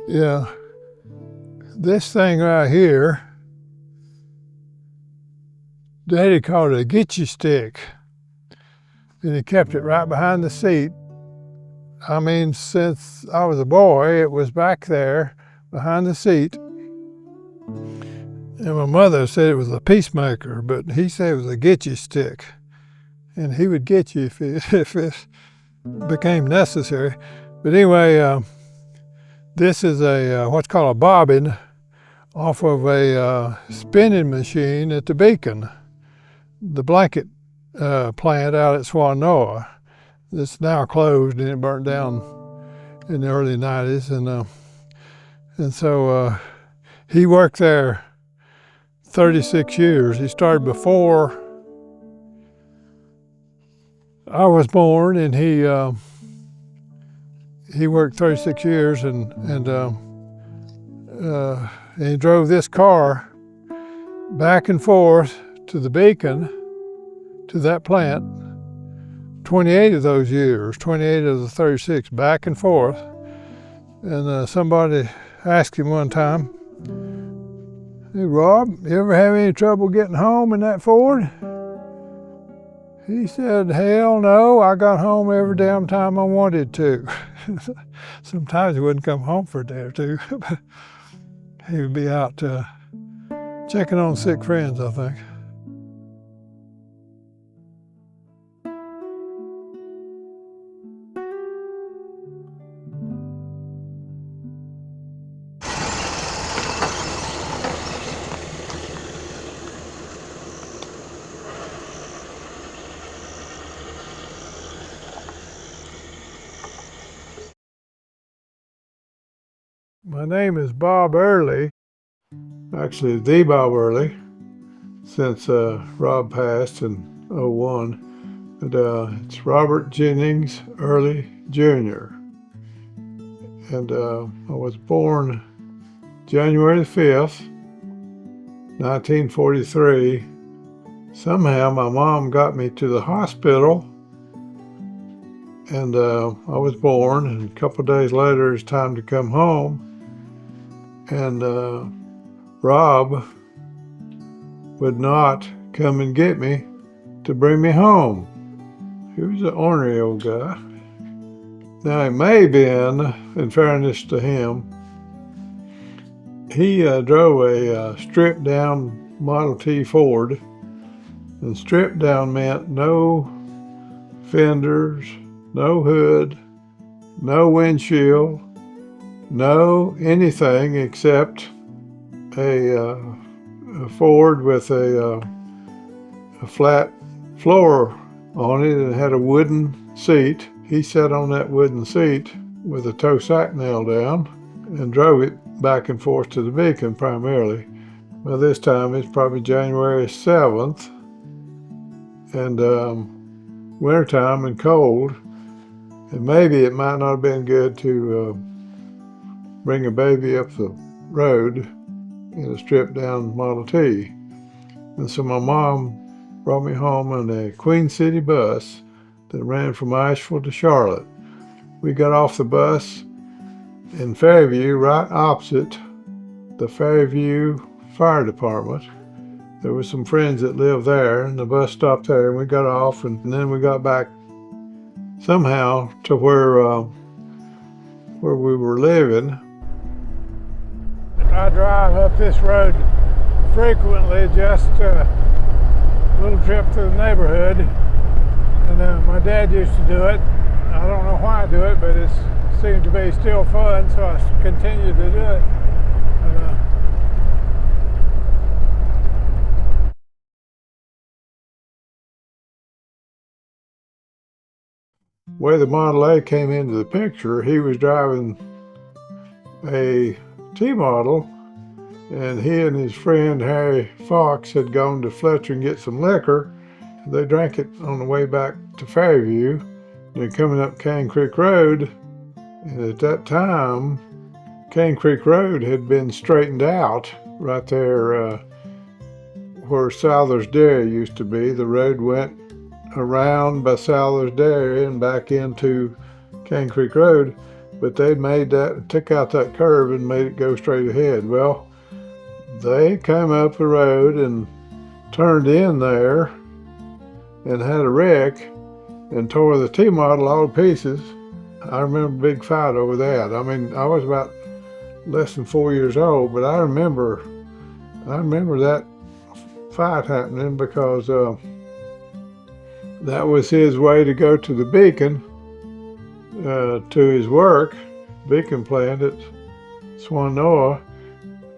Yeah, this thing right here, Daddy called it a get you stick. And he kept it right behind the seat. I mean, since I was a boy, it was back there behind the seat. And my mother said it was a peacemaker, but he said it was a get you stick. And he would get you if it became necessary. But anyway, this is a what's called a bobbin off of a spinning machine at the Beacon, the blanket plant out at Swanoa. It's now closed and it burnt down in the early 90s. And so he worked there 36 years. He started before I was born, and he worked 36 years, and he drove this car back and forth to the Beacon, to that plant, 28 of those years, 28 of the 36, back and forth. And somebody asked him one time, "Hey, Rob, you ever have any trouble getting home in that Ford?" He said, "Hell no, I got home every damn time I wanted to." Sometimes he wouldn't come home for a day or two. He would be out checking on sick friends, I think. My name is Bob Earley, actually the Bob Earley, since Rob passed in '01. But it's Robert Jennings Earley Jr. And I was born January 5th, 1943. Somehow my mom got me to the hospital, and I was born, and a couple of days later it's time to come home. And Rob would not come and get me to bring me home. He was an ornery old guy. Now, he may have been, in fairness to him, he drove a stripped down Model T Ford, and stripped down meant no fenders, no hood, no windshield, no anything except a Ford with a flat floor on it, and had a wooden seat. He sat on that wooden seat with a tow sack nailed down and drove it back and forth to the Beacon primarily. By this time it's probably January 7th, and wintertime and cold, and maybe it might not have been good to bring a baby up the road in a stripped down Model T. And so my mom brought me home on a Queen City bus that ran from Asheville to Charlotte. We got off the bus in Fairview, right opposite the Fairview Fire Department. There were some friends that lived there, and the bus stopped there, and we got off, and then we got back somehow to where we were living. I drive up this road frequently, just a little trip through the neighborhood, and my dad used to do it. I don't know why I do it, but it seemed to be still fun, so I continue to do it. The way the Model A came into the picture, he was driving a T-model, and he and his friend Harry Fox had gone to Fletcher and get some liquor. They drank it on the way back to Fairview. They're coming up Cane Creek Road, and at that time, Cane Creek Road had been straightened out right there where Souther's Dairy used to be. The road went around by Souther's Dairy and back into Cane Creek Road, but they made that, took out that curve and made it go straight ahead. Well, they came up the road and turned in there and had a wreck and tore the T-model all to pieces. I remember a big fight over that. I mean, I was about less than 4 years old, but I remember that fight happening because that was his way to go to the Beacon, to his work, Beacon plant at Swannanoa.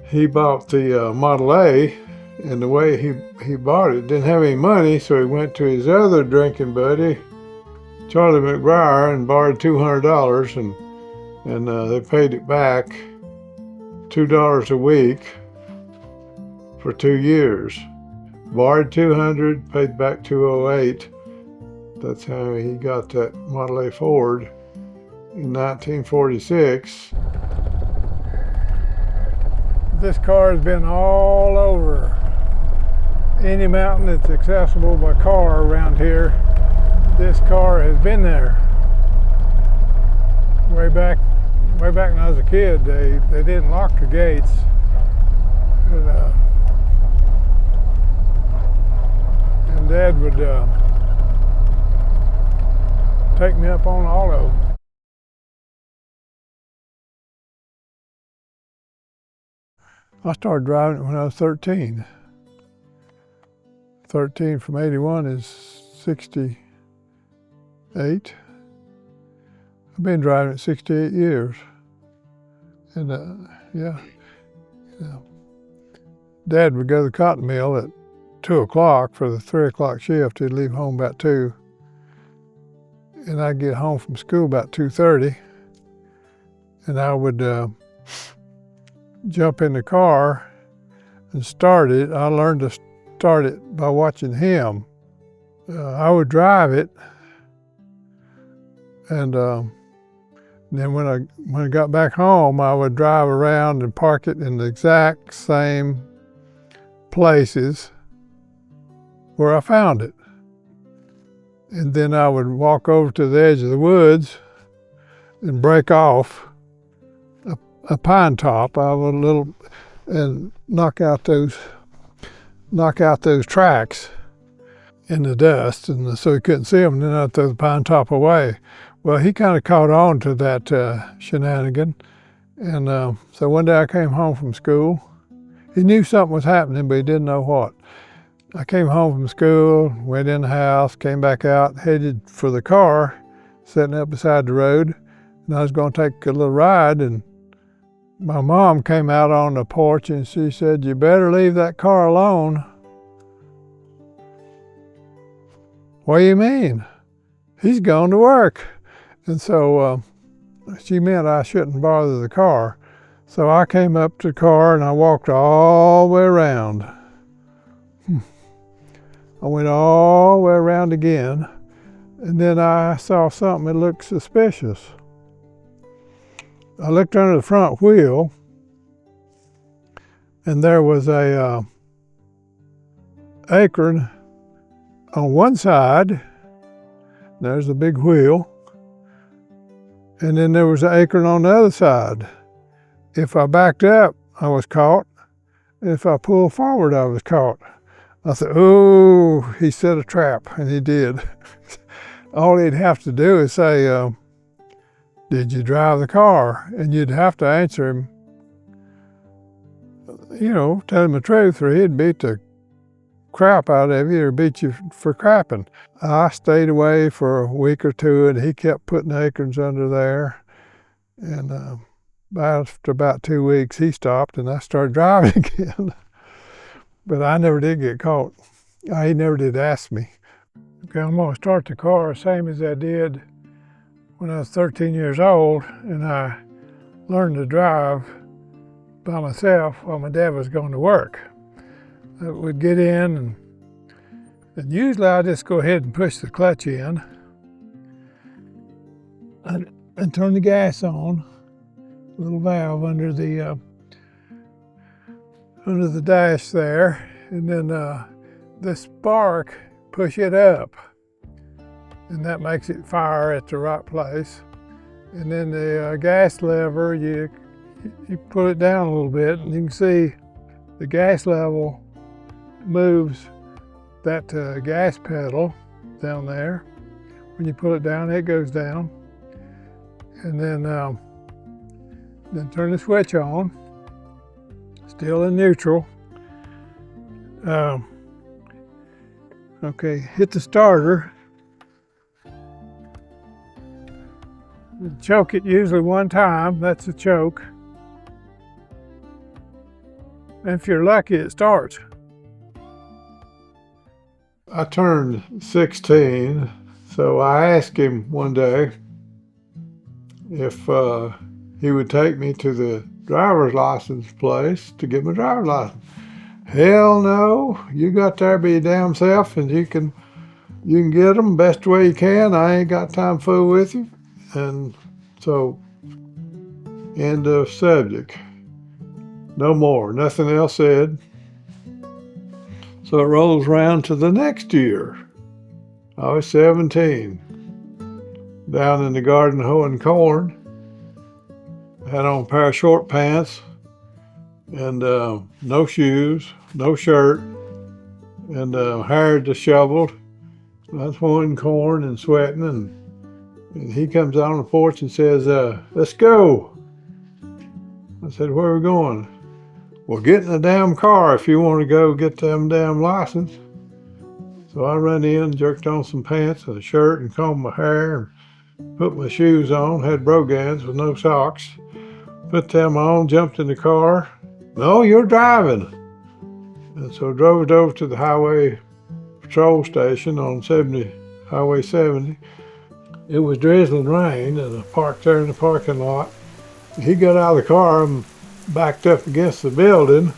He bought the Model A, and the way he bought it, didn't have any money, so he went to his other drinking buddy, Charlie McBriar, and borrowed $200, and they paid it back $2 a week for 2 years. Borrowed $200, paid back $208. That's how he got that Model A Ford in 1946. This car has been all over any mountain that's accessible by car around here. This car has been there. Way back when I was a kid, they didn't lock the gates. And Dad would take me up on all of them. I started driving it when I was 13. 13 from 81 is 68. I've been driving it 68 years. And yeah. Dad would go to the cotton mill at 2 o'clock for the 3 o'clock shift. He'd leave home about 2. And I'd get home from school about 2:30. And I would jump in the car and start it. I learned to start it by watching him. I would drive it, and then when I got back home, I would drive around and park it in the exact same places where I found it. And then I would walk over to the edge of the woods and break off a pine top and knock out those tracks in the dust, and so he couldn't see them. And then I'd throw the pine top away. Well, he kind of caught on to that shenanigan, and so one day I came home from school. He knew something was happening, but he didn't know what. I came home from school, went in the house, came back out, headed for the car, sitting up beside the road, and I was going to take a little ride, and my mom came out on the porch and she said, "You better leave that car alone." "What do you mean?" "He's going to work." And so she meant I shouldn't bother the car. So I came up to the car and I walked all the way around. I went all the way around again, and then I saw something that looked suspicious. I looked under the front wheel, and there was a apron on one side. There's a big wheel, and then there was an apron on the other side. If I backed up, I was caught. If I pulled forward, I was caught. I said, "Oh, he set a trap," and he did. All he'd have to do is say, "Did you drive the car?" And you'd have to answer him, tell him the truth, or he'd beat the crap out of you or beat you for crapping. I stayed away for a week or two, and he kept putting aprons under there. And after about 2 weeks, he stopped, and I started driving again. But I never did get caught. He never did ask me. Okay, I'm going to start the car same as I did when I was 13 years old, and I learned to drive by myself while my dad was going to work. I would get in, and usually I just go ahead and push the clutch in and turn the gas on, little valve under the dash there, and then the spark, push it up, and that makes it fire at the right place. And then the gas lever, you pull it down a little bit, and you can see the gas level moves that gas pedal down there. When you pull it down, it goes down. And then turn the switch on, still in neutral. Okay, hit the starter. Choke it usually one time, that's the choke. And if you're lucky, it starts. I turned 16, so I asked him one day if he would take me to the driver's license place to get my driver's license. Hell no, you got there by your damn self, and you can get them best way you can. I ain't got time to fool with you. And so, end of subject. No more, nothing else said. So it rolls around to the next year. I was 17, down in the garden hoeing corn. Had on a pair of short pants and no shoes, no shirt, and hair disheveled. I was hoeing corn and sweating, and he comes out on the porch and says, let's go. I said, where are we going? Well, get in the damn car if you want to go get them damn license. So I run in, jerked on some pants and a shirt and combed my hair and put my shoes on, had brogans with no socks. Put them on, jumped in the car. No, you're driving. And so drove it over to the highway patrol station on Highway 70. It was drizzling rain, and I parked there in the parking lot. He got out of the car and backed up against the building.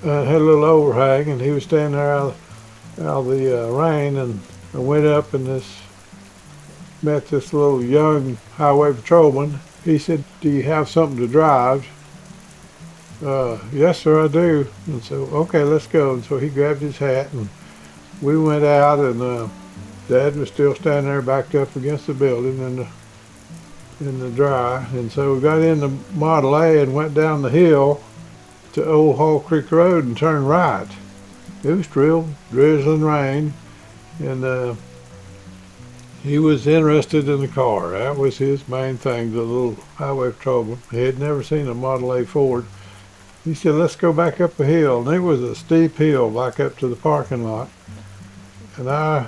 Had a little overhang, and he was standing there out of the rain, and I went up and met this little young highway patrolman. He said, do you have something to drive? Yes, sir, I do. And so, okay, let's go. And so he grabbed his hat, and we went out, and Dad was still standing there backed up against the building in the dry. And so we got in the Model A and went down the hill to Old Hall Creek Road and turned right. It was drizzling rain, and he was interested in the car. That was his main thing, the little highway patrolman. He had never seen a Model A Ford. He said, let's go back up a hill. And it was a steep hill back up to the parking lot. And I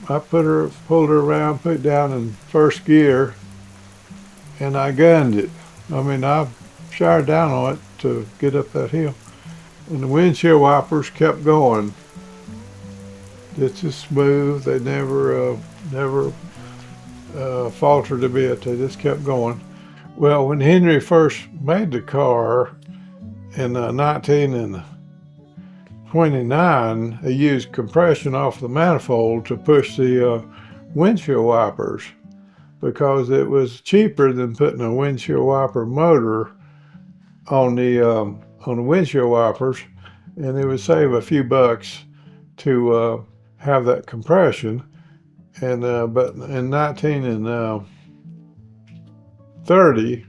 pulled her around, put it down in first gear, and I gunned it. I mean, I showered down on it to get up that hill. And the windshield wipers kept going. It's just smooth. They never faltered a bit. They just kept going. Well, when Henry first made the car in 1929, he used compression off the manifold to push the windshield wipers because it was cheaper than putting a windshield wiper motor on the windshield wipers, and it would save a few bucks to have that compression. And but in 1930,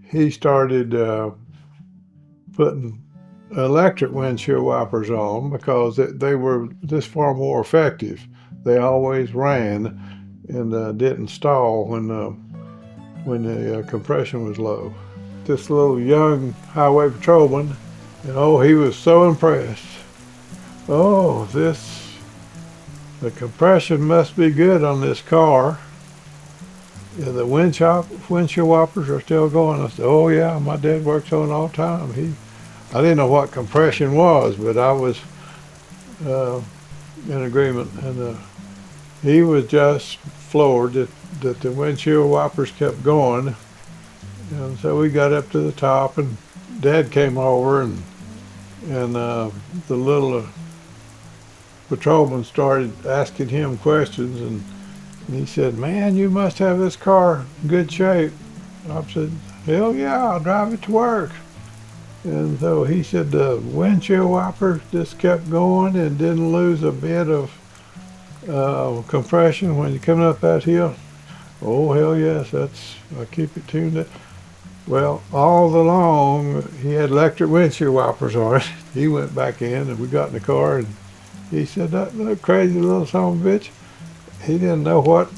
he started putting electric windshield wipers on because they were just far more effective. They always ran and didn't stall when the compression was low. This little young highway patrolman, he was so impressed. Oh, the compression must be good on this car. Yeah, the windshield wipers are still going. I said, oh yeah, my dad works on it all the time. I didn't know what compression was, but I was in agreement. And he was just floored that the windshield wipers kept going. And so we got up to the top, and Dad came over, and the little patrolman started asking him questions, and he said, man, you must have this car in good shape. I said, hell yeah, I'll drive it to work. And so he said the windshield wipers just kept going and didn't lose a bit of compression when you're coming up that hill. Oh, hell yes, I keep it tuned up. Well, all along, he had electric windshield wipers on it. He went back in and we got in the car and he said, that crazy little son of a bitch, he didn't know what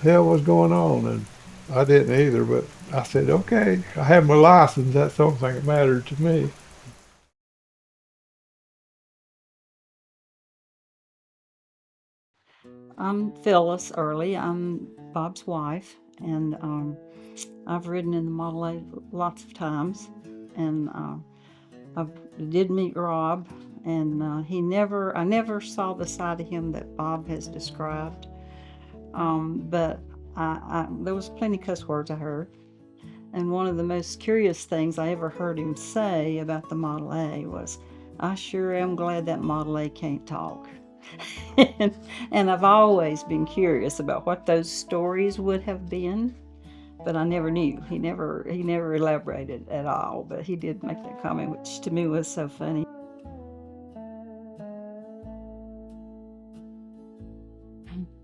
hell was going on. And I didn't either, but I said, okay, I have my license. That's the only thing that mattered to me. I'm Phyllis Earley. I'm Bob's wife, and I've ridden in the Model A lots of times. And I did meet Rob, and I never saw the side of him that Bob has described. But there was plenty of cuss words I heard. And one of the most curious things I ever heard him say about the Model A was, I sure am glad that Model A can't talk. and, and I've always been curious about what those stories would have been, but I never knew. He never elaborated at all, but he did make that comment, which to me was so funny.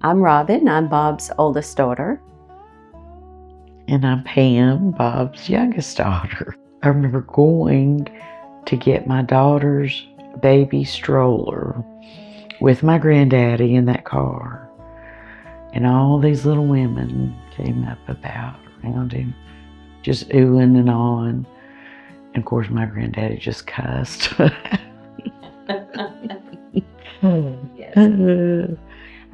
I'm Robin. I'm Bob's oldest daughter. And I'm Pam, Bob's youngest daughter. I remember going to get my daughter's baby stroller with my granddaddy in that car. And all these little women came up about around him, just oohing and awing. And of course, my granddaddy just cussed.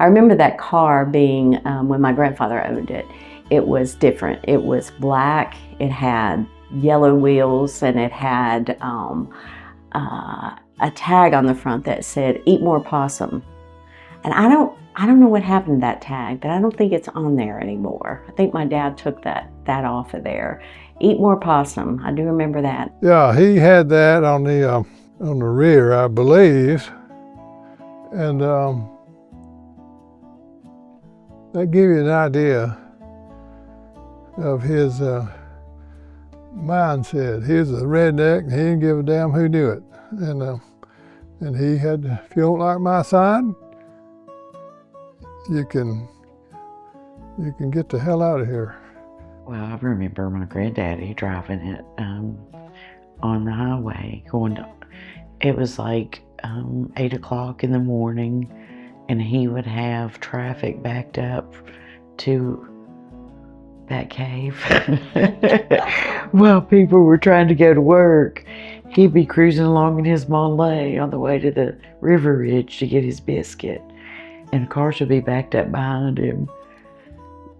I remember that car being, when my grandfather owned it, it was different. It was black, it had yellow wheels, and it had a tag on the front that said, "Eat more possum." And I don't know what happened to that tag, but I don't think it's on there anymore. I think my dad took that off of there. "Eat more possum." I do remember that. Yeah, he had that on the rear, I believe. And that gives you an idea of his mindset. He was a redneck, and he didn't give a damn who knew it. And he had, if you don't like my sign, you can get the hell out of here. Well, I remember my granddaddy driving it on the highway, it was like 8 o'clock in the morning, and he would have traffic backed up to that cave. While people were trying to go to work, he'd be cruising along in his Model A on the way to the river ridge to get his biscuit, and cars would be backed up behind him.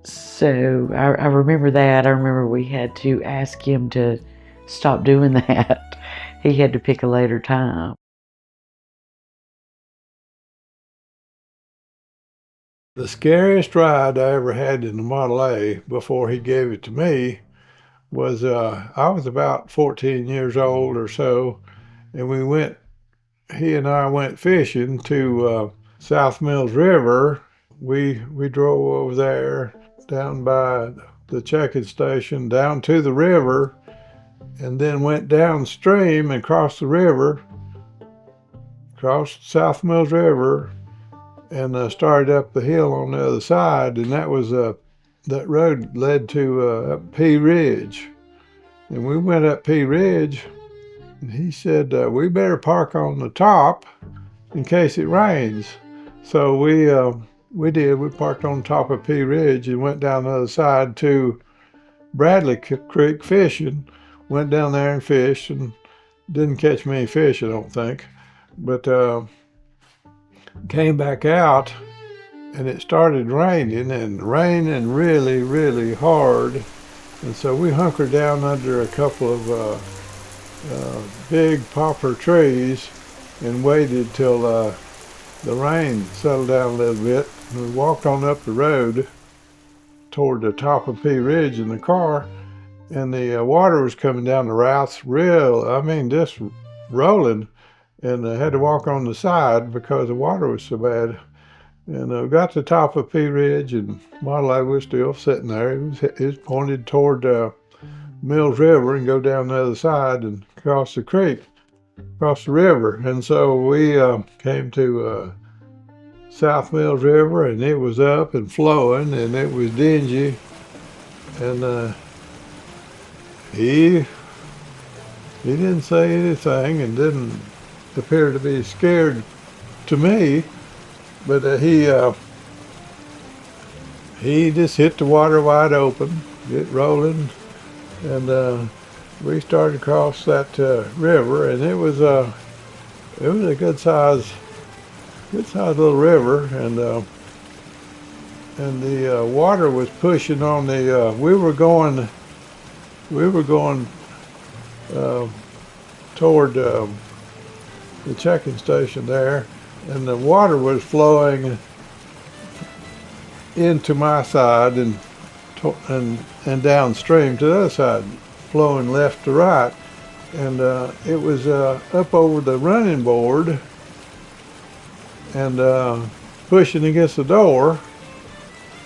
So I remember that. I remember we had to ask him to stop doing that. He had to pick a later time. The scariest ride I ever had in the Model A before he gave it to me was I was about 14 years old or so, and he and I went fishing to South Mills River. We drove over there down by the checking station down to the river, and then went downstream and crossed the river, crossed South Mills River, and started up the hill on the other side. And that road led to up Pea Ridge. And we went up Pea Ridge, and he said, we better park on the top in case it rains. So we did. We parked on top of Pea Ridge and went down the other side to Bradley Creek fishing. Went down there and fished and didn't catch many fish, I don't think. But came back out, and it started raining really, really hard. And so we hunkered down under a couple of big poplar trees and waited till the rain settled down a little bit. And we walked on up the road toward the top of Pea Ridge in the car, and the water was coming down the routes just rolling, and I had to walk on the side because the water was so bad. And I got to the top of Pea Ridge, and Model A was still sitting there. It was pointed toward Mills River and go down the other side and cross the creek, cross the river. And so we came to South Mills River, and it was up and flowing, and it was dingy. And he didn't say anything and didn't appear to be scared to me, but he just hit the water wide open, get rolling, and we started to cross that river, and it was a good size little river, and the water was pushing on the. We were going toward the checking station there, and the water was flowing into my side and downstream to the other side, flowing left to right, and it was up over the running board and pushing against the door.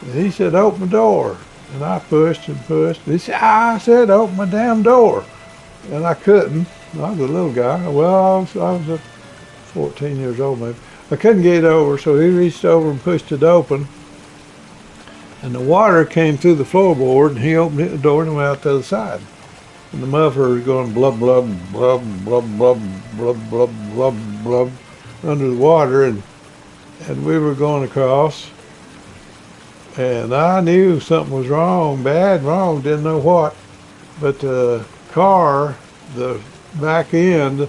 And he said, "Open the door." And I pushed and pushed. He said, "I said, open my damn door." And I couldn't. I was a little guy. Well, I was 14 years old maybe. I couldn't get over, so he reached over and pushed it open. And the water came through the floorboard, and he opened the door and went out the other side. And the muffler was going blub, blub, blub, blub, blub, blub, blub, blub, blub, under the water, and we were going across. And I knew something was wrong, bad wrong, didn't know what. But the car, the back end,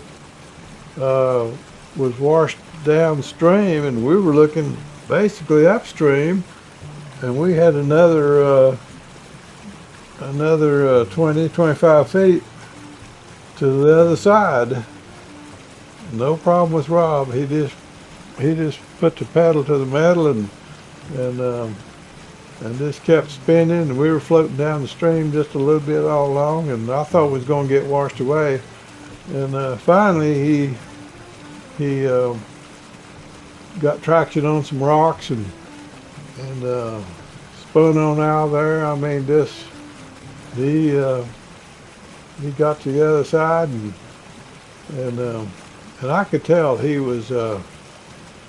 was washed downstream, and we were looking basically upstream, and we had another 20, 25 feet to the other side. No problem with Rob. He just put the pedal to the metal and just kept spinning, and we were floating down the stream just a little bit all along, and I thought we was going to get washed away. And finally he got traction on some rocks and spun on out there. I mean, he got to the other side, and I could tell he was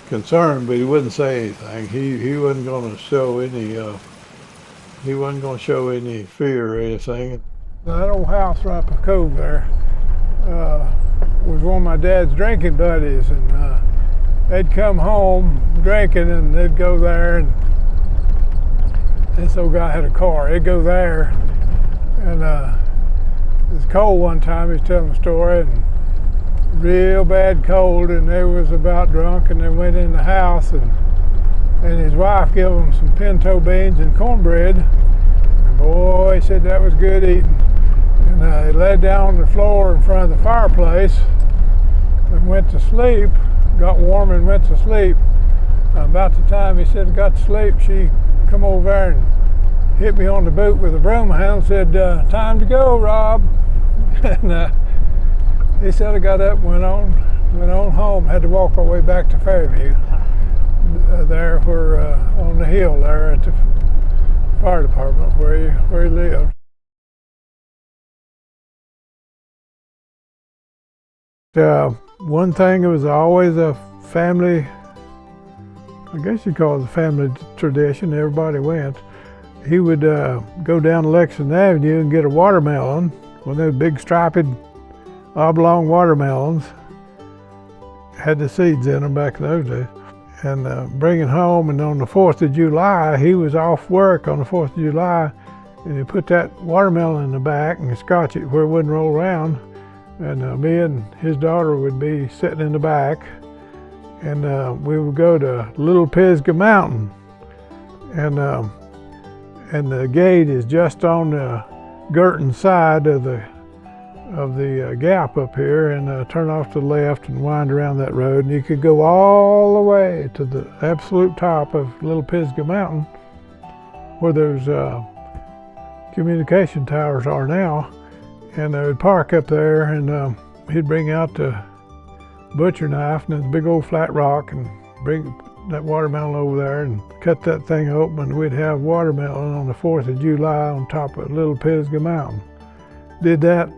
concerned, but he wouldn't say anything. He wasn't going to show any fear or anything. That old house right up the cove there was one of my dad's drinking buddies, and they'd come home drinking, and they'd go there, and this old guy had a car. They'd go there, and it was cold one time. He was telling a story, and real bad cold, and they was about drunk, and they went in the house, and his wife gave him some pinto beans and cornbread, and boy, he said that was good eating. And he laid down on the floor in front of the fireplace and went to sleep, got warm and went to sleep. About the time he said he got to sleep, she come over there and hit me on the boot with a broom handle and said, "Time to go, Rob." And he said I got up and went on home. Had to walk our way back to Fairview, there where on the hill there at the fire department where he lived. One thing, it was always a family, I guess you'd call it a family tradition. Everybody went. He would go down Lexington Avenue and get a watermelon, one of those big striped oblong watermelons, had the seeds in them back in those days, and bring it home. And on the 4th of July, he was off work on the 4th of July, and he put that watermelon in the back and scotch it where it wouldn't roll around. And me and his daughter would be sitting in the back, and we would go to Little Pisgah Mountain, and the gate is just on the Girton side of the gap up here, and turn off to the left and wind around that road, and you could go all the way to the absolute top of Little Pisgah Mountain, where those communication towers are now. And I would park up there, and he'd bring out the butcher knife and this big old flat rock and bring that watermelon over there and cut that thing open, and we'd have watermelon on the 4th of July on top of Little Pisgah Mountain. Did that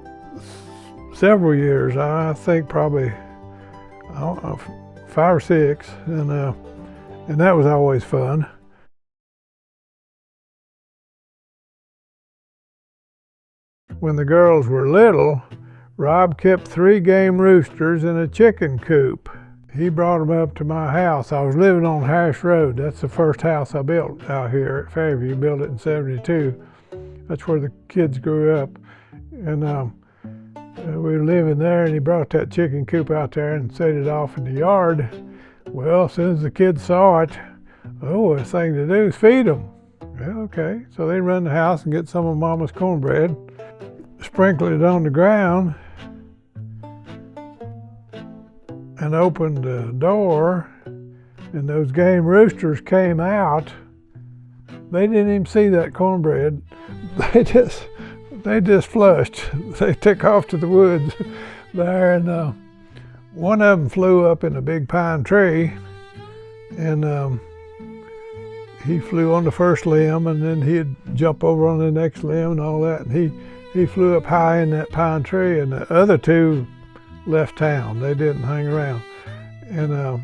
several years. I think probably, I don't know, 5 or 6, and that was always fun. When the girls were little, Rob kept 3 game roosters in a chicken coop. He brought them up to my house. I was living on Hash Road. That's the first house I built out here at Fairview. Built it in '72. That's where the kids grew up. And we were living there, and he brought that chicken coop out there and set it off in the yard. Well, as soon as the kids saw it, the thing to do is feed them. Well, okay. So they run the house and get some of Mama's cornbread, sprinkle it on the ground, and opened the door, and those game roosters came out. They didn't even see that cornbread. They just flushed. They took off to the woods there, and one of them flew up in a big pine tree, and he flew on the first limb, and then he'd jump over on the next limb and all that, and he flew up high in that pine tree, and the other 2 left town. They didn't hang around. And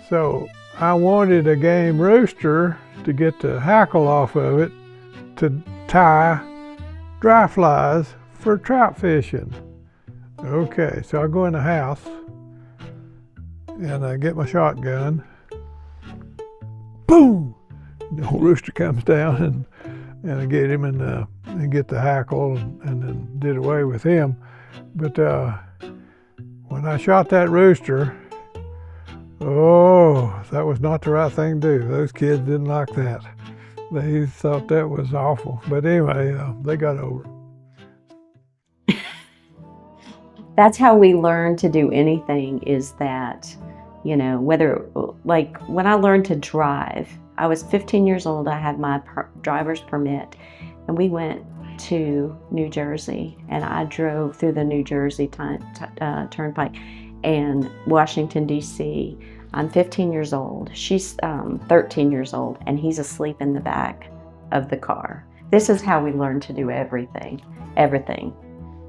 so I wanted a game rooster to get the hackle off of it to tie dry flies for trout fishing. Okay, so I go in the house and I get my shotgun. Boom! The old rooster comes down, and I get him and get the hackle and then did away with him. But when I shot that rooster, that was not the right thing to do. Those kids didn't like that. They thought that was awful. But anyway, they got over it. That's how we learn to do anything, is that, whether, like when I learned to drive, I was 15 years old. I had my driver's permit, and we went to New Jersey, and I drove through the New Jersey Turnpike and Washington, D.C. I'm 15 years old. She's 13 years old, and he's asleep in the back of the car. This is how we learn to do everything. Everything.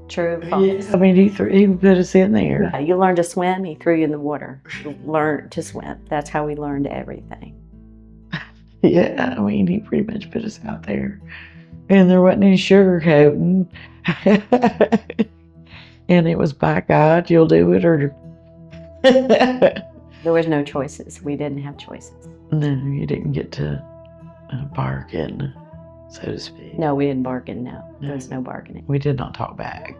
True? Yes. I mean, he put us in there. Yeah, you learn to swim, he threw you in the water. You learn to swim. That's how we learned everything. Yeah, I mean, he pretty much put us out there. And there wasn't any sugarcoating. And it was, by God, you'll do it, or... There was no choices. We didn't have choices. No, you didn't get to bargain, so to speak. No, we didn't bargain, no. There was no bargaining. We did not talk back.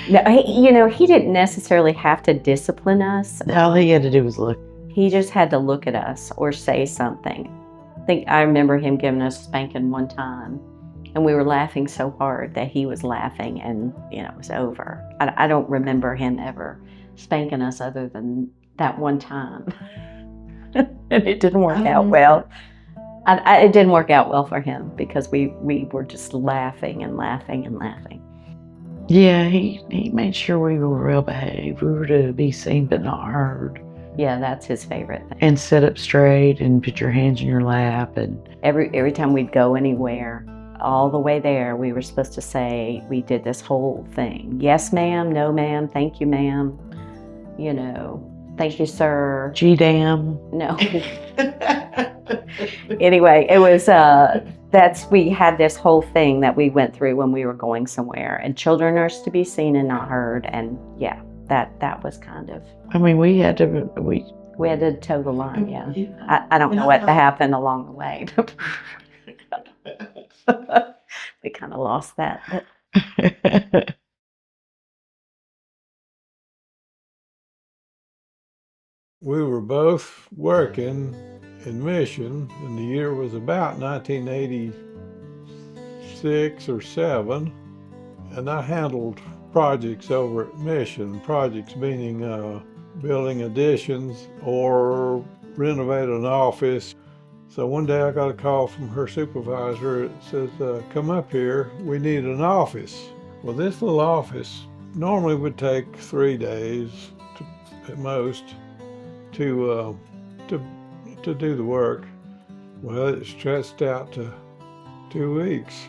No, he didn't necessarily have to discipline us. All he had to do was look. He just had to look at us or say something. I remember him giving us a spanking one time, and we were laughing so hard that he was laughing, and it was over. I don't remember him ever spanking us other than that one time. And it didn't work out well. It didn't work out well for him because we were just laughing and laughing and laughing. Yeah, he made sure we were well behaved. We were to be seen but not heard. Yeah, that's his favorite thing. And sit up straight and put your hands in your lap. And every time we'd go anywhere, all the way there, we were supposed to say, we did this whole thing. Yes, ma'am. No, ma'am. Thank you, ma'am. Thank you, sir. G-damn. No. Anyway, it was, we had this whole thing that we went through when we were going somewhere. And children are to be seen and not heard. And yeah, that was kind of... I mean, we had to toe the line, yeah. I don't know what happened along the way. We kind of lost that. We were both working in Mission, and the year was about 1986 or 7, and I handled projects over at Mission, projects meaning building additions or renovate an office. So one day I got a call from her supervisor. It says, come up here, we need an office. Well, this little office normally would take 3 days at most to do the work. Well, it stretched out to 2 weeks.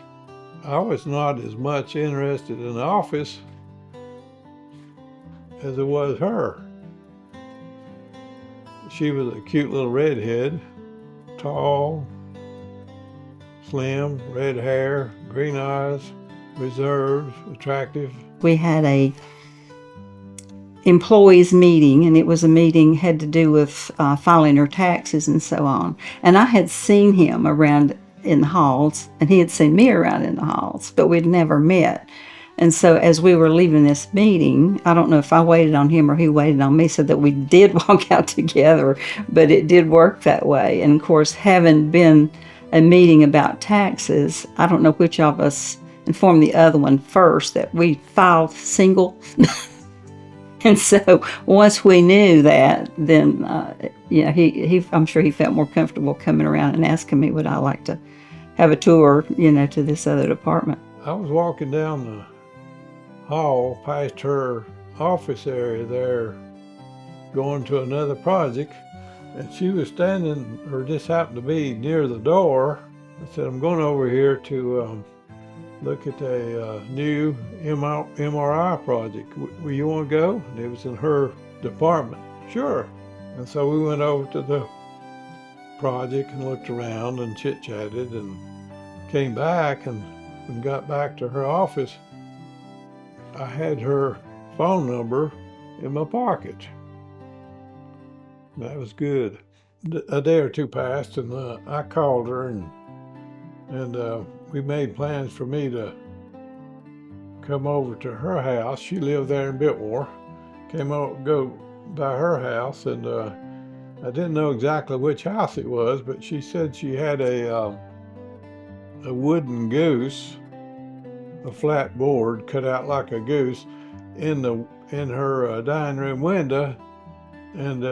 I was not as much interested in the office as it was her. She was a cute little redhead, tall, slim, red hair, green eyes, reserved, attractive. We had a employees meeting, and it was a meeting had to do with filing her taxes and so on. And I had seen him around in the halls, and he had seen me around in the halls, but we'd never met. And so as we were leaving this meeting, I don't know if I waited on him or he waited on me so that we did walk out together, but it did work that way. And of course, having been a meeting about taxes, I don't know which of us informed the other one first that we filed single. And so once we knew that, then I'm sure he felt more comfortable coming around and asking me would I like to have a tour, to this other department. I was walking down the hall past her office area there, going to another project, and she was standing, or just happened to be near the door. I said, I'm going over here to look at a new MRI project. Will you want to go? And it was in her department. Sure. And so we went over to the project and looked around and chit-chatted and came back, and got back to her office. I had her phone number in my pocket. That was good. A day or two passed, and I called her, and we made plans for me to come over to her house. She lived there in Biltmore. Go by her house, and I didn't know exactly which house it was, but she said she had a wooden goose, a flat board cut out like a goose, in her dining room window, and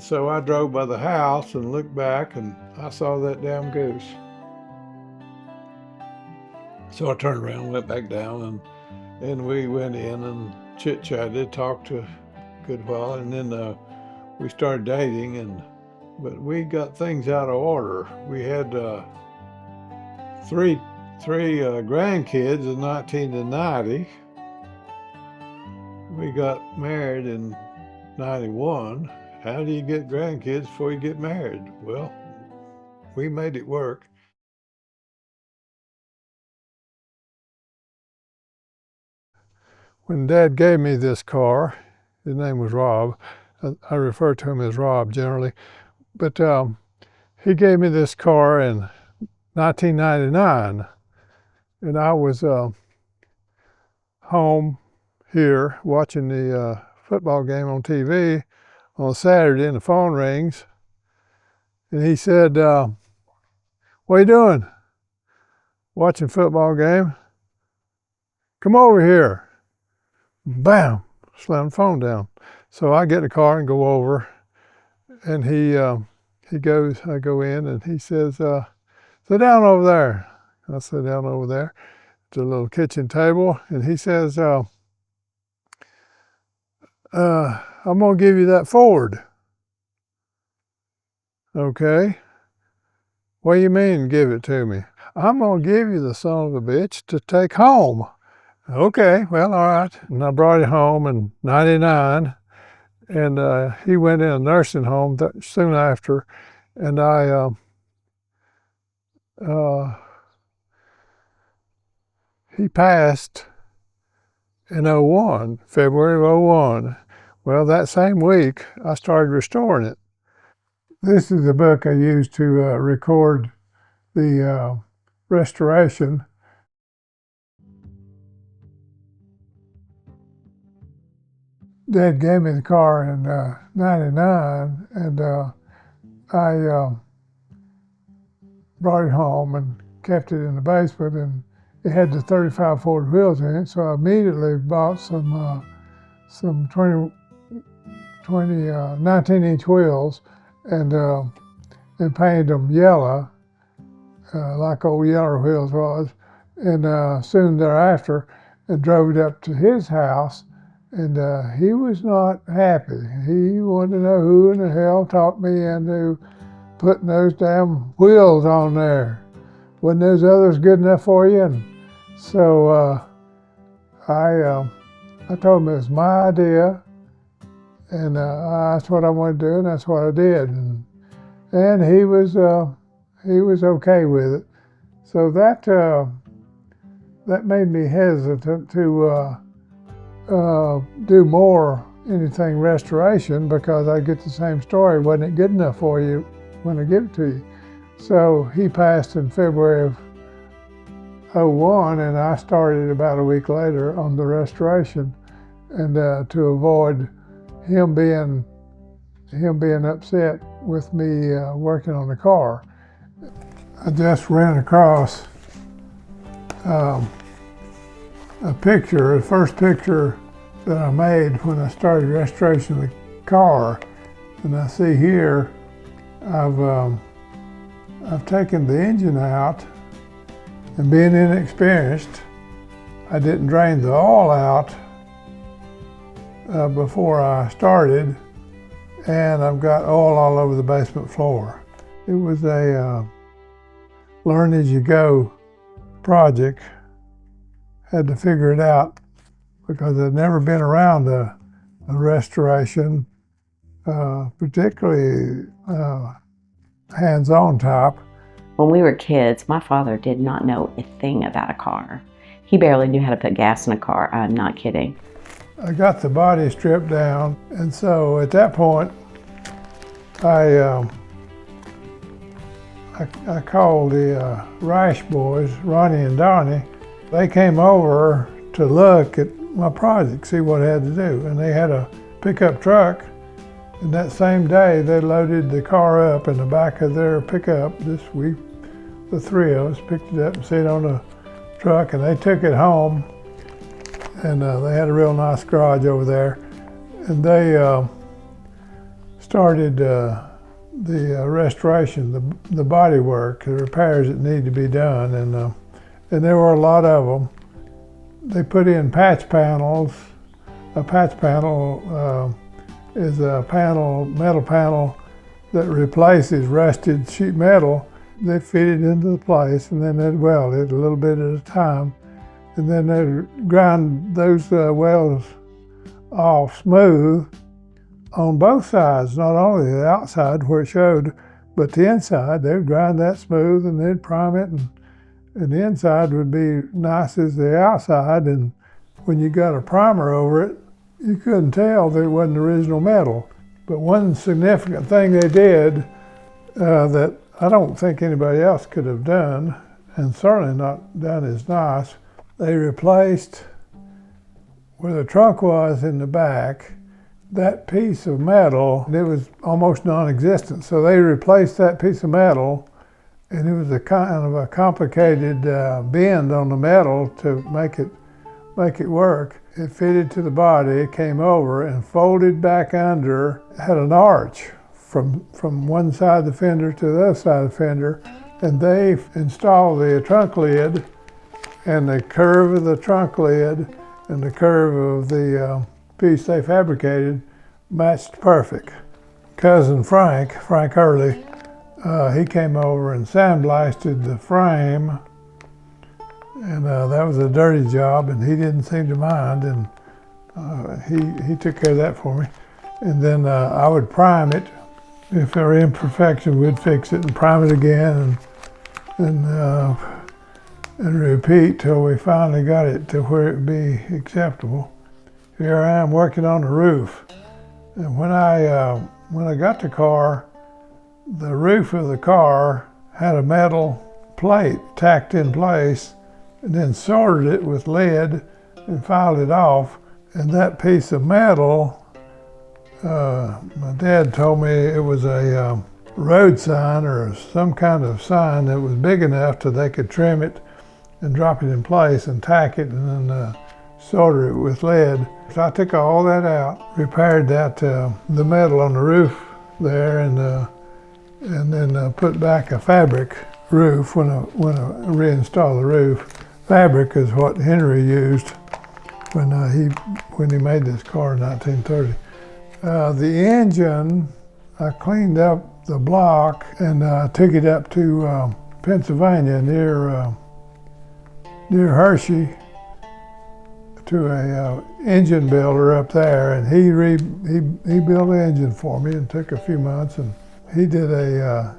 so I drove by the house and looked back, and I saw that damn goose. So I turned around, went back down, and we went in and chit-chatted, talked a good while, and then we started dating, but we got things out of order. We had three grandkids in 1990. We got married in 91. How do you get grandkids before you get married? Well, we made it work. When Dad gave me this car, his name was Rob. I refer to him as Rob generally, but he gave me this car in 1999. And I was home here watching the football game on TV on Saturday, and the phone rings. And he said, what are you doing? Watching football game? Come over here. Bam! Slammed the phone down. So I get in the car and go over, and I go in, and he says, sit down over there. I sit down over there at the little kitchen table, and he says, I'm going to give you that Ford. Okay. What do you mean, give it to me? I'm going to give you the son of a bitch to take home. Okay, well, all right. And I brought it home in 99, and he went in a nursing home soon after, and he passed in February of 01. Well, that same week, I started restoring it. This is the book I used to record the restoration. Dad gave me the car in 99, and I brought it home and kept it in the basement, and it had the 35 Ford wheels in it, so I immediately bought some 19-inch wheels and painted them yellow, like old Yeller wheels was, and soon thereafter, and drove it up to his house, and he was not happy. He wanted to know who in the hell talked me into putting those damn wheels on there. wasn't those others good enough for you? And so I told him it was my idea, and that's what I wanted to do, and that's what I did. And he was okay with it. So that made me hesitant to do more anything restoration, because I get the same story. Wasn't it good enough for you when I give it to you? So he passed in February of '01, and I started about a week later on the restoration, and to avoid him being upset with me working on the car. I just ran across a picture, the first picture that I made when I started restoration of the car. And I see here, I've taken the engine out, and being inexperienced, I didn't drain the oil out before I started, and I've got oil all over the basement floor. It was a learn as you go project. Had to figure it out because I'd never been around a restoration, particularly hands-on type. When we were kids, my father did not know a thing about a car. He barely knew how to put gas in a car. I'm not kidding. I got the body stripped down, and so at that point, I called the Rice boys, Ronnie and Donnie. They came over to look at my project, see what I had to do, and they had a pickup truck. And that same day, they loaded the car up in the back of their pickup. The three of us picked it up and set it on the truck, and they took it home. And they had a real nice garage over there. And they started the restoration, the body work, the repairs that need to be done. And there were a lot of them. They put in patch panels. A patch panel is a metal panel that replaces rusted sheet metal. They fit it into the place, and then they'd weld it a little bit at a time. And then they'd grind those welds off smooth on both sides, not only the outside where it showed, but the inside. They'd grind that smooth, and they'd prime it, and the inside would be nice as the outside. And when you got a primer over it, you couldn't tell that it wasn't original metal. But one significant thing they did that I don't think anybody else could have done, and certainly not done as nice, they replaced where the trunk was in the back, that piece of metal, it was almost non-existent. So they replaced that piece of metal, and it was a kind of a complicated bend on the metal to make it work. It fitted to the body, it came over and folded back under, had an arch from one side of the fender to the other side of the fender, and they installed the trunk lid, and the curve of the trunk lid and the curve of the piece they fabricated matched perfect. Cousin Frank Earley, he came over and sandblasted the frame, and that was a dirty job, and he didn't seem to mind, and he took care of that for me. And then I would prime it. If there were imperfections, we'd fix it and prime it again, and repeat till we finally got it to where it would be acceptable. Here I am working on the roof. And when I got the car, the roof of the car had a metal plate tacked in place, and then soldered it with lead and filed it off. And that piece of metal, my dad told me it was a road sign or some kind of sign that was big enough so they could trim it and drop it in place and tack it and then solder it with lead. So I took all that out, repaired that, the metal on the roof there, and then put back a fabric roof when I reinstalled the roof. Fabric is what Henry used when he made this car in 1930. The engine, I cleaned up the block and took it up to Pennsylvania, near Hershey, to a engine builder up there, and he built an engine for me, and took a few months, and he did a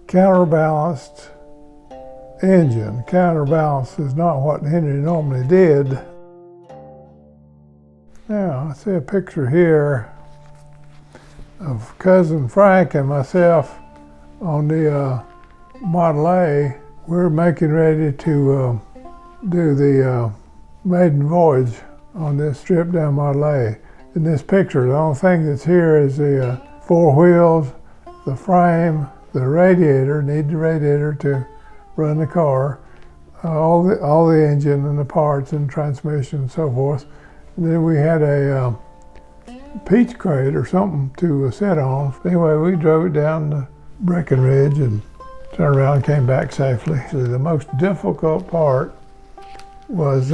counterbalanced engine. Counterbalance is not what Henry normally did. Now, I see a picture here of Cousin Frank and myself on the Model A. We're making ready to do the maiden voyage on this stripped down Model A. In this picture, the only thing that's here is the four wheels, the frame, the radiator, need the radiator to run the car, all the engine and the parts and transmission and so forth. And then we had a peach crate or something to sit on. Anyway, we drove it down to Breckenridge and turned around and came back safely. So the most difficult part was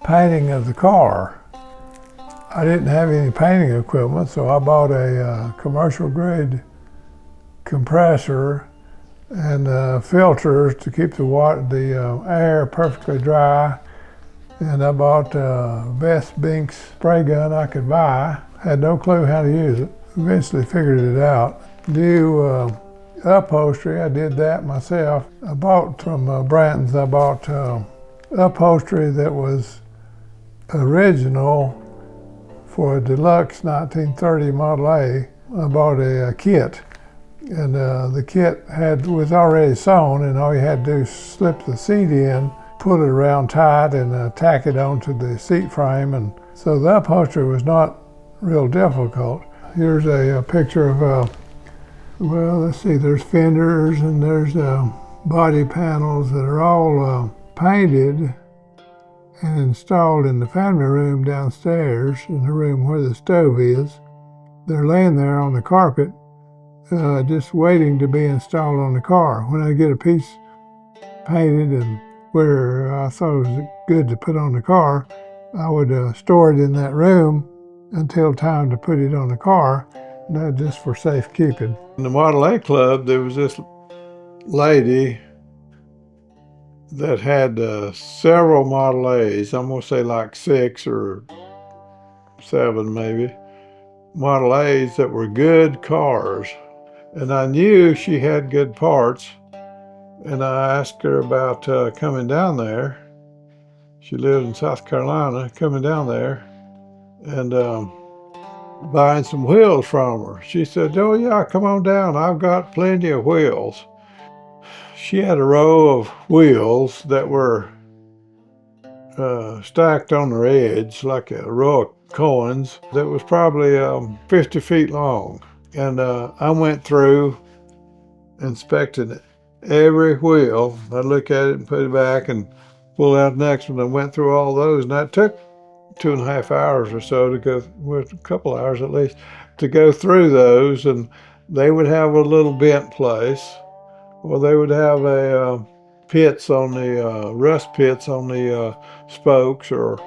painting of the car. I didn't have any painting equipment, so I bought a commercial grade compressor and filters to keep the air perfectly dry. And I bought the best Binks spray gun I could buy. Had no clue how to use it. Eventually figured it out. New upholstery, I did that myself. I bought from Branton's, I bought upholstery that was original for a deluxe 1930 Model A. I bought a kit, and the kit was already sewn, and all you had to do is slip the seat in, put it around tight, and tack it onto the seat frame. And so the upholstery was not real difficult. Here's a picture of, well, let's see, there's fenders and there's body panels that are all painted and installed in the family room downstairs, in the room where the stove is. They're laying there on the carpet, just waiting to be installed on the car. When I get a piece painted and where I thought it was good to put on the car, I would store it in that room until time to put it on the car, and that just for safekeeping. In the Model A Club, there was this lady that had several Model A's. I'm gonna say like 6 or 7 maybe, Model A's that were good cars. And I knew she had good parts, and I asked her about coming down there. She lived in South Carolina, coming down there and buying some wheels from her. She said, "Oh yeah, come on down, I've got plenty of wheels." She had a row of wheels that were stacked on their edge, like a row of coins that was probably 50 feet long. And I went through inspecting every wheel. I'd look at it and put it back and pull out the next one. I went through all those, and that took 2.5 hours or so to go, well, a couple hours at least, to go through those. And they would have a little bent place, or they would have a pits on the rust pits on the spokes, or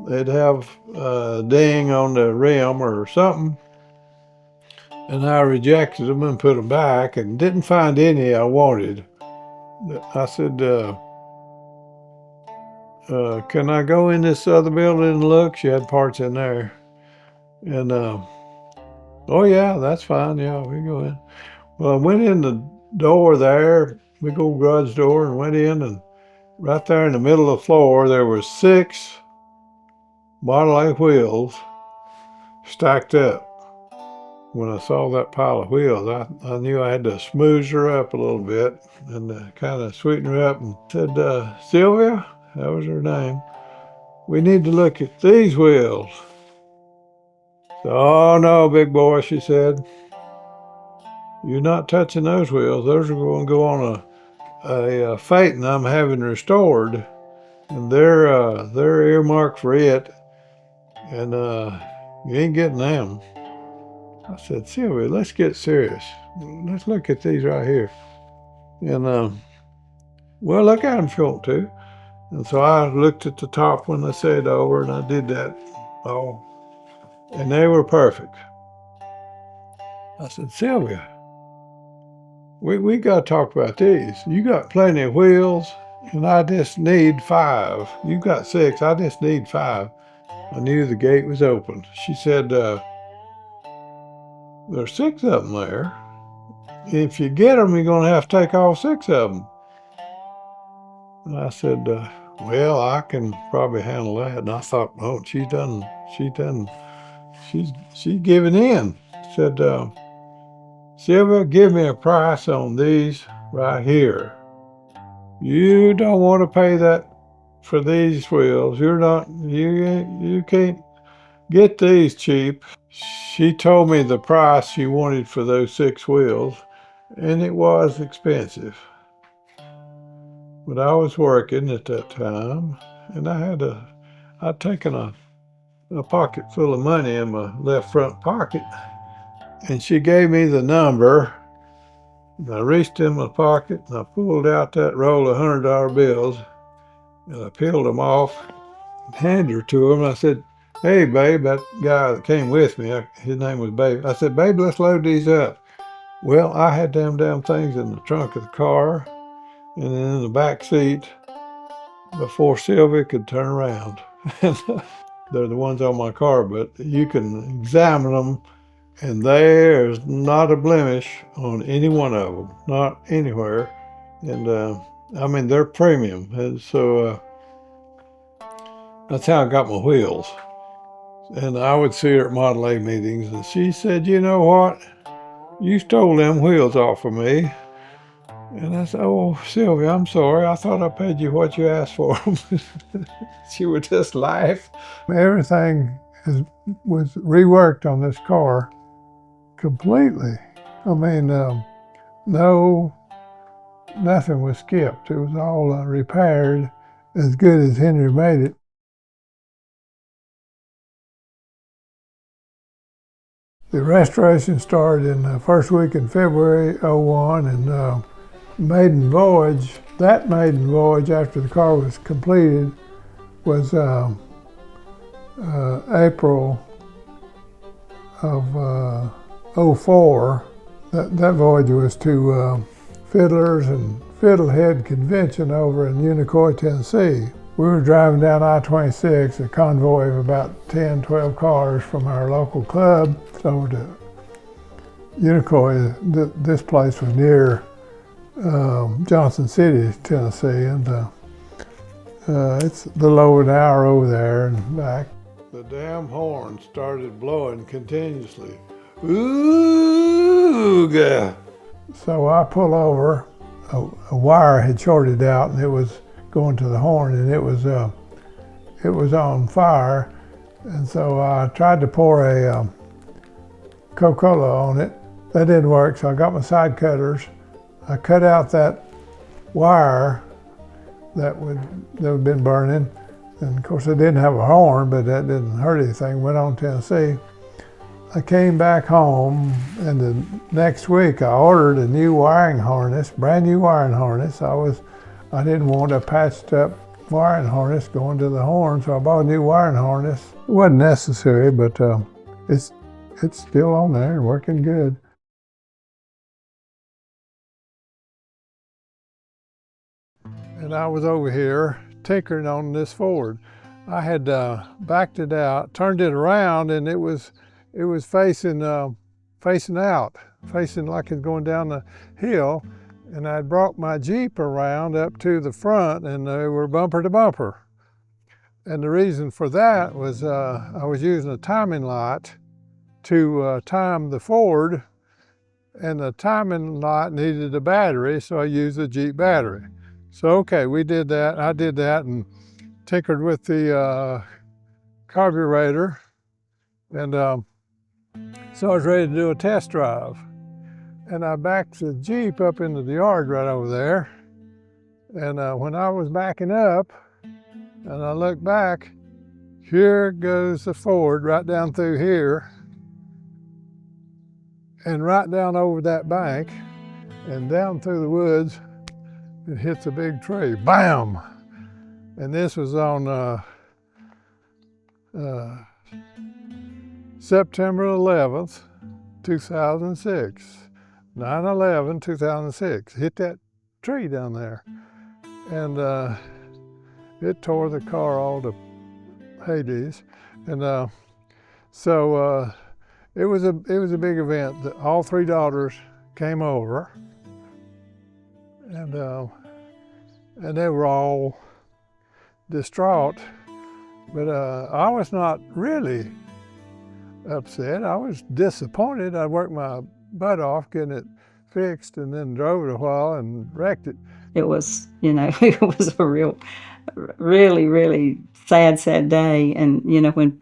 they'd have a ding on the rim or something. And I rejected them and put them back, and didn't find any I wanted. I said, can I go in this other building and look? She had parts in there. And, oh yeah, that's fine. Yeah, we can go in. Well, I went in the door there, big old garage door, and went in, and right there in the middle of the floor, there were 6 Model A wheels stacked up. When I saw that pile of wheels, I knew I had to smooth her up a little bit and kind of sweeten her up, and said, "Sylvia," that was her name, "we need to look at these wheels." So, "Oh no, big boy," she said, "you're not touching those wheels. Those are going to go on a Phaeton I'm having restored, and they're earmarked for it, and you ain't getting them." I said, "Sylvia, let's get serious. Let's look at these right here. And, well, look at them if you want to." And so I looked at the top when they said over, and I did that all, and they were perfect. I said, "Sylvia, we got to talk about these. You got plenty of wheels, and I just need 5. You got 6, I just need 5. I knew the gate was open. She said, there's 6 of them there. If you get them, you're going to have to take all 6 of them. And I said, well, I can probably handle that. And I thought, oh, she's giving in. Said, Sylvia, give me a price on these right here. You don't want to pay that for these wheels. You can't get these cheap. She told me the price she wanted for those 6 wheels, and it was expensive. But I was working at that time, and I'd taken a pocket full of money in my left front pocket, and she gave me the number. And I reached in my pocket and I pulled out that roll of $100 bills, and I peeled them off and handed her to her. And I said, hey, babe, that guy that came with me, his name was Babe. I said, babe, let's load these up. Well, I had them damn things in the trunk of the car and then in the back seat before Sylvia could turn around. They're the ones on my car, but you can examine them, and there's not a blemish on any one of them, not anywhere. And I mean, they're premium. And so that's how I got my wheels. And I would see her at Model A meetings, and she said, you know what? You stole them wheels off of me. And I said, oh, Sylvia, I'm sorry. I thought I paid you what you asked for them. She would just laugh. Everything was reworked on this car completely. I mean, nothing was skipped. It was all repaired as good as Henry made it. The restoration started in the first week in February '01, and maiden voyage, that maiden voyage after the car was completed was April of '04. That voyage was to Fiddlers and Fiddlehead Convention over in Unicoi, Tennessee. We were driving down I-26, a convoy of about 10, 12 cars from our local club over to Unicoi. This place was near Johnson City, Tennessee, and it's a little over an hour over there and back. The damn horn started blowing continuously. Ooh, God. So I pull over. A wire had shorted out, and it was going to the horn, and it was on fire. And so I tried to pour a Coca-Cola on it. That didn't work, so I got my side cutters. I cut out that wire that had been burning. And of course, it didn't have a horn, but that didn't hurt anything. Went on to Tennessee. I came back home, and the next week I ordered a new wiring harness, brand new wiring harness. I didn't want a patched up wiring harness going to the horn, so I bought a new wiring harness. It wasn't necessary, but it's still on there and working good. And I was over here tinkering on this Ford. I had backed it out, turned it around, and it was facing out, facing like it's going down the hill. And I'd brought my Jeep around up to the front, and they were bumper to bumper. And the reason for that was I was using a timing lot to time the Ford, and the timing lot needed a battery, so I used a Jeep battery. So okay, we did that. I did that and tinkered with the carburetor, and so I was ready to do a test drive. And I backed the Jeep up into the yard right over there. And when I was backing up, and I looked back, here goes the Ford right down through here, and right down over that bank, and down through the woods. It hits a big tree, bam! And this was on September 11th, 2006. 9/11/2006. Hit that tree down there, and it tore the car all to Hades, and so it was a big event. All three daughters came over, and they were all distraught. But I was not really upset. I was disappointed. I worked my butt off getting it fixed, and then drove it a while and wrecked it. It was, it was a really, really sad day. And, when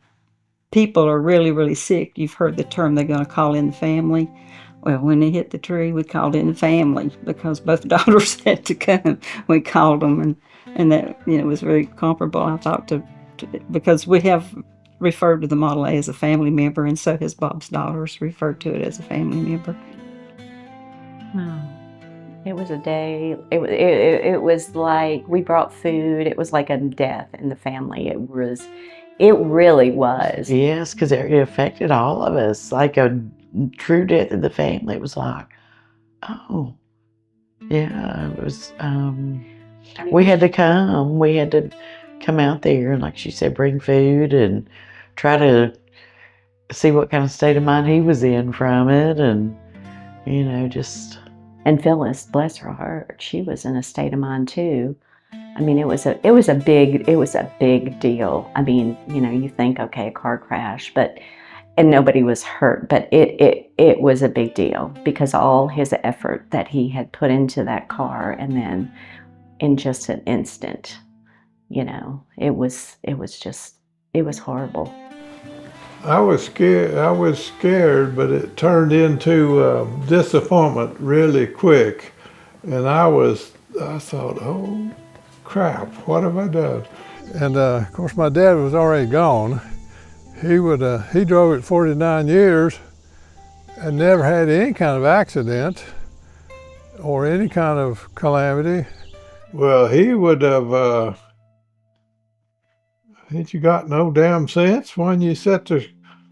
people are really, really sick, you've heard the term, they're going to call in the family. Well, when they hit the tree, we called in the family because both daughters had to come. We called them, and that, was very comparable, I thought, to because we have referred to the Model A as a family member, and so has Bob's daughters referred to it as a family member. Wow. It was a day, it was like we brought food. It was like a death in the family. It really was. Yes, because it affected all of us, like a true death in the family. It was like, oh, yeah, it was, we had to come out there, and like she said, bring food and try to see what kind of state of mind he was in from it, and, just... And Phyllis, bless her heart, she was in a state of mind too. I mean, it was a big deal. I mean, you think, okay, a car crash, and nobody was hurt, but it was a big deal because all his effort that he had put into that car, and then in just an instant, it was horrible. I was scared, but it turned into disappointment really quick, and I thought, oh crap, what have I done? And of course, my dad was already gone. He drove it 49 years and never had any kind of accident or any kind of calamity. Well, he would have. Ain't you got no damn sense? Why'd you set the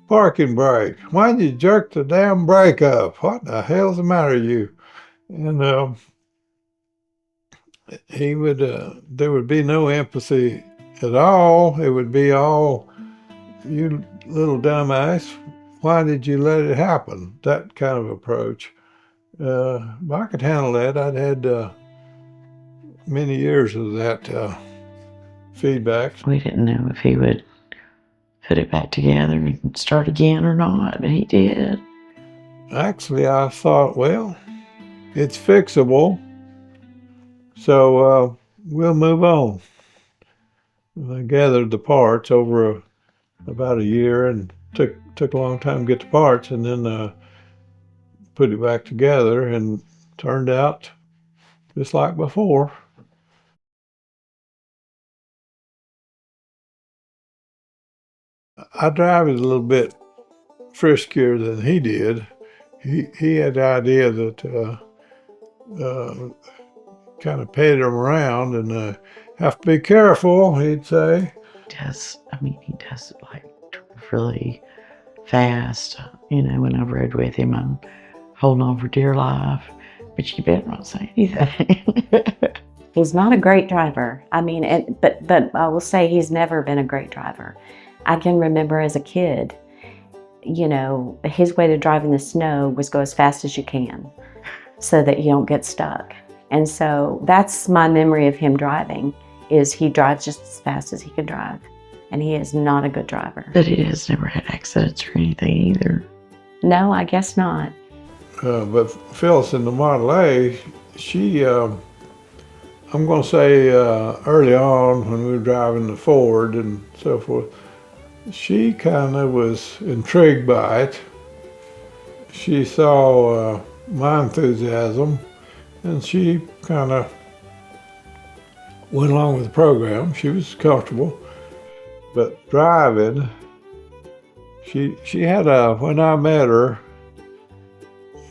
parking brake? Why'd you jerk the damn brake up? What the hell's the matter with you? And there would be no empathy at all. It would be all, you little dumbass, why did you let it happen? That kind of approach. I could handle that. I'd had many years of that feedback. We didn't know if he would put it back together and start again or not, but he did. Actually, I thought, well, it's fixable, so we'll move on. I gathered the parts over about a year, and took a long time to get the parts, and then put it back together, and turned out just like before. I drive it a little bit friskier than he did. He had the idea that kind of petted him around, and have to be careful, he'd say. He does it like really fast. When I've rode with him, I'm holding on for dear life, but you better not say anything. He's not a great driver. I mean, but I will say he's never been a great driver. I can remember as a kid, his way to drive in the snow was go as fast as you can so that you don't get stuck. And so that's my memory of him driving, is he drives just as fast as he can drive. And he is not a good driver. But he has never had accidents or anything either. No, I guess not. But Phyllis in the Model A, she, I'm going to say early on when we were driving the Ford and so forth, she kind of was intrigued by it. She saw my enthusiasm, and she kind of went along with the program. She was comfortable. But driving, she had when I met her,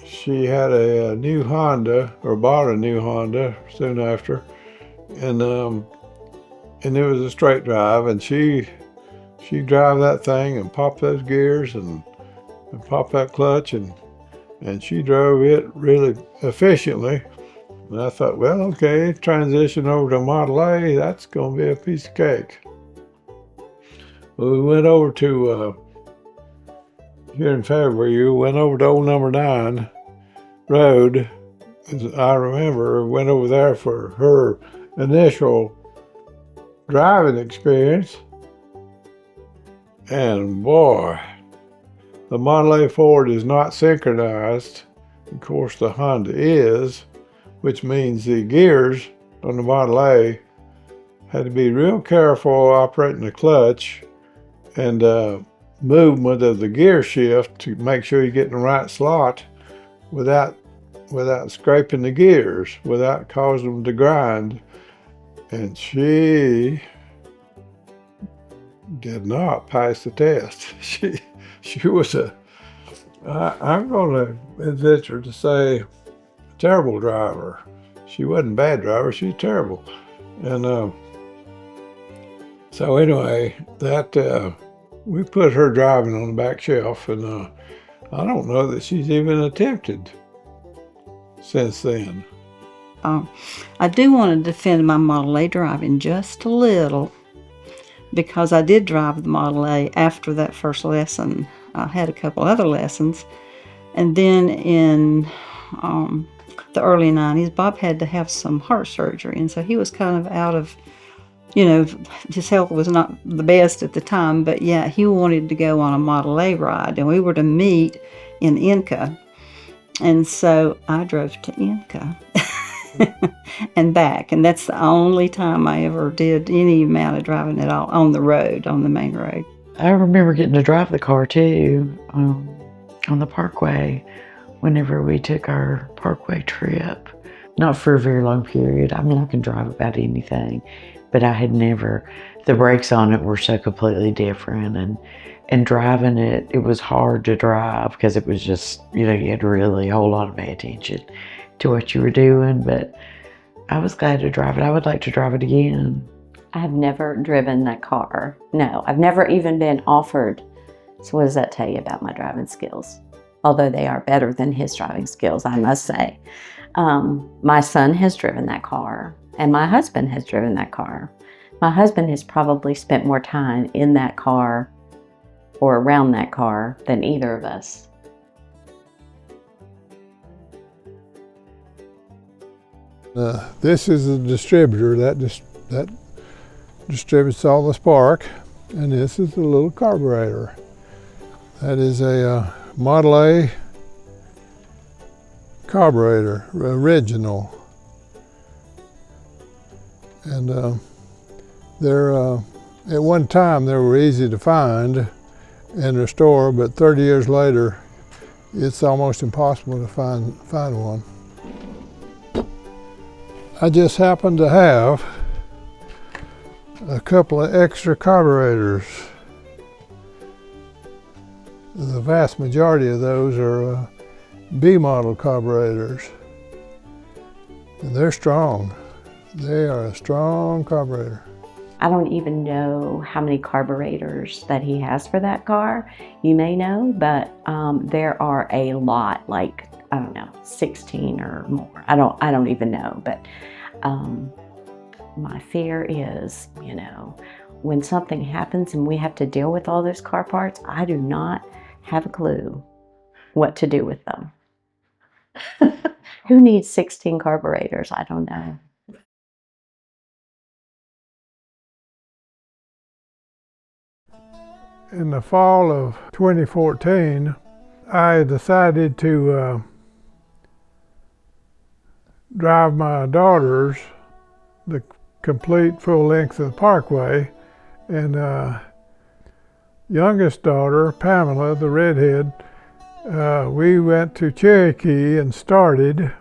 she had a new Honda, or bought a new Honda soon after, and it was a straight drive, and she'd drive that thing and pop those gears and pop that clutch, and and she drove it really efficiently. And I thought, well, okay, transition over to Model A, that's going to be a piece of cake. Well, we went over to, here in February, we went over to Old Number 9 Road. As I remember, went over there for her initial driving experience. And boy, the Model A Ford is not synchronized. Of course, the Honda is, which means the gears on the Model A had to be real careful operating the clutch and movement of the gear shift to make sure you get in the right slot without scraping the gears, without causing them to grind. And she did not pass the test. She was I'm going to venture to say, terrible driver. She wasn't a bad driver, she was terrible. And so anyway, that we put her driving on the back shelf, and I don't know that she's even attempted since then. I do want to defend my Model A driving just a little, because I did drive the Model A after that first lesson. I had a couple other lessons, and then in the early 90s, Bob had to have some heart surgery, and so he was kind of out of, his health was not the best at the time, but yeah, he wanted to go on a Model A ride, and we were to meet in Inca, and so I drove to Inca and back, and that's the only time I ever did any amount of driving at all on the road, on the main road. I remember getting to drive the car too, on the Parkway, whenever we took our Parkway trip. Not for a very long period. I mean, I can drive about anything, but I had never, the brakes on it were so completely different, and driving it, it was hard to drive because it was just, you had to really a whole lot of pay attention to what you were doing, but I was glad to drive it. I would like to drive it again. I have never driven that car. No, I've never even been offered. So what does that tell you about my driving skills? Although they are better than his driving skills, I must say. My son has driven that car, and my husband has driven that car. My husband has probably spent more time in that car or around that car than either of us. This is a distributor that distributes all the spark, and this is a little carburetor. That is a Model A carburetor, original. And they're at one time they were easy to find and restore, but 30 years later it's almost impossible to find one. I just happen to have a couple of extra carburetors. The vast majority of those are B model carburetors, and they're strong. They are a strong carburetor. I don't even know how many carburetors that he has for that car. You may know, but there are a lot, like, I don't know, 16 or more. I don't even know, but my fear is, when something happens and we have to deal with all those car parts, I do not have a clue what to do with them. Who needs 16 carburetors? I don't know. In the fall of 2014, I decided to drive my daughters the complete full length of the Parkway, and youngest daughter, Pamela, the redhead, we went to Cherokee and started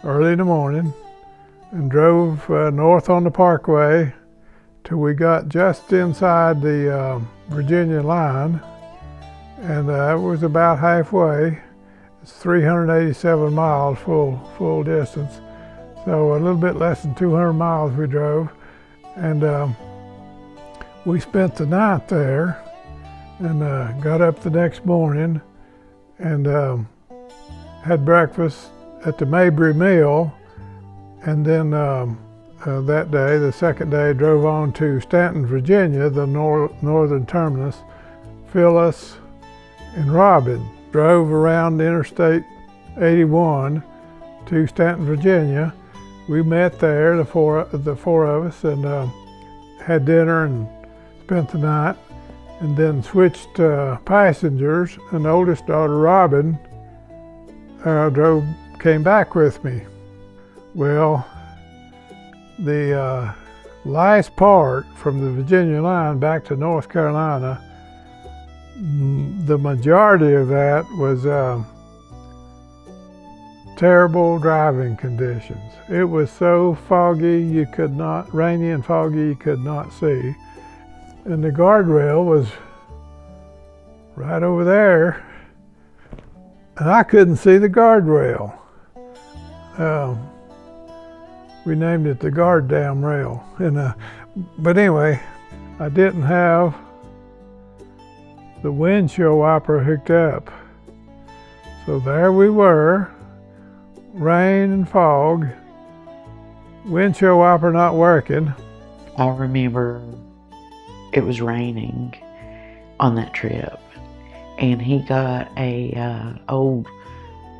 early in the morning and drove north on the Parkway till we got just inside the Virginia line, and it was about halfway. It's 387 miles full distance, so a little bit less than 200 miles we drove, and we spent the night there and got up the next morning and had breakfast at the Mabry Mill, and then that day, the second day, drove on to Stanton, Virginia, the northern terminus. Phyllis and Robin drove around Interstate 81 to Stanton, Virginia. We met there, the four of us, and had dinner and spent the night, and then switched passengers. And the oldest daughter, Robin, came back with me. Well, the last part from the Virginia line back to North Carolina, the majority of that was terrible driving conditions. It was so foggy you could not, rainy and foggy you could not see. And the guardrail was right over there, and I couldn't see the guardrail. We named it the guard dam rail. And, but anyway, I didn't have the windshield wiper hooked up. So there we were, rain and fog, windshield wiper not working. I remember it was raining on that trip, and he got a old,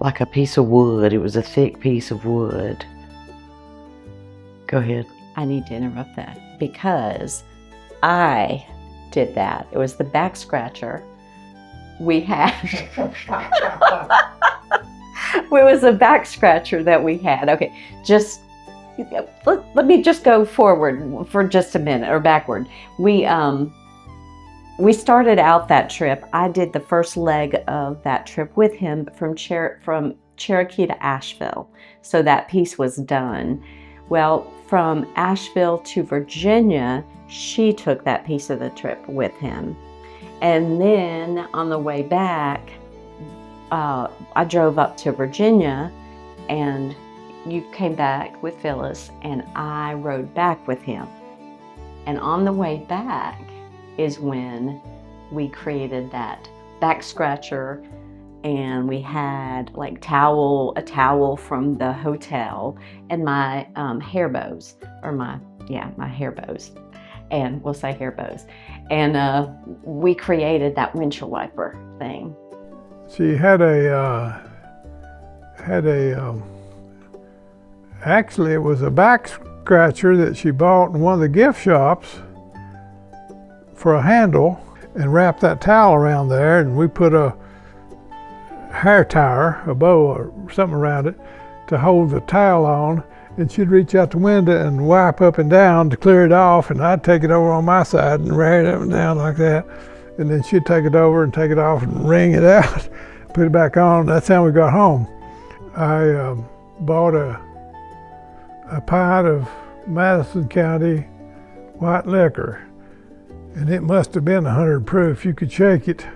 like a piece of wood. It was a thick piece of wood. Go ahead. I need to interrupt that because I did that. It was the back scratcher we had. It was a back scratcher that we had. Okay, just let me just go forward for just a minute, or backward. We started out that trip. I did the first leg of that trip with him from Cherokee to Asheville. So that piece was done. Well, from Asheville to Virginia, she took that piece of the trip with him. And then on the way back, I drove up to Virginia, and you came back with Phyllis, and I rode back with him. And on the way back is when we created that back scratcher, and we had like a towel from the hotel, and my hair bows, or my hair bows, and we'll say hair bows. And we created that windshield wiper thing. She had actually it was a back scratcher that she bought in one of the gift shops for a handle, and wrapped that towel around there, and we put a hair tire, a bow or something around it to hold the towel on, and she'd reach out the window and wipe up and down to clear it off, and I'd take it over on my side and wear it up and down like that, and then she'd take it over and take it off and wring it out, put it back on. That's how we got home. I bought a pint of Madison County white liquor, and it must have been 100 proof. You could shake it,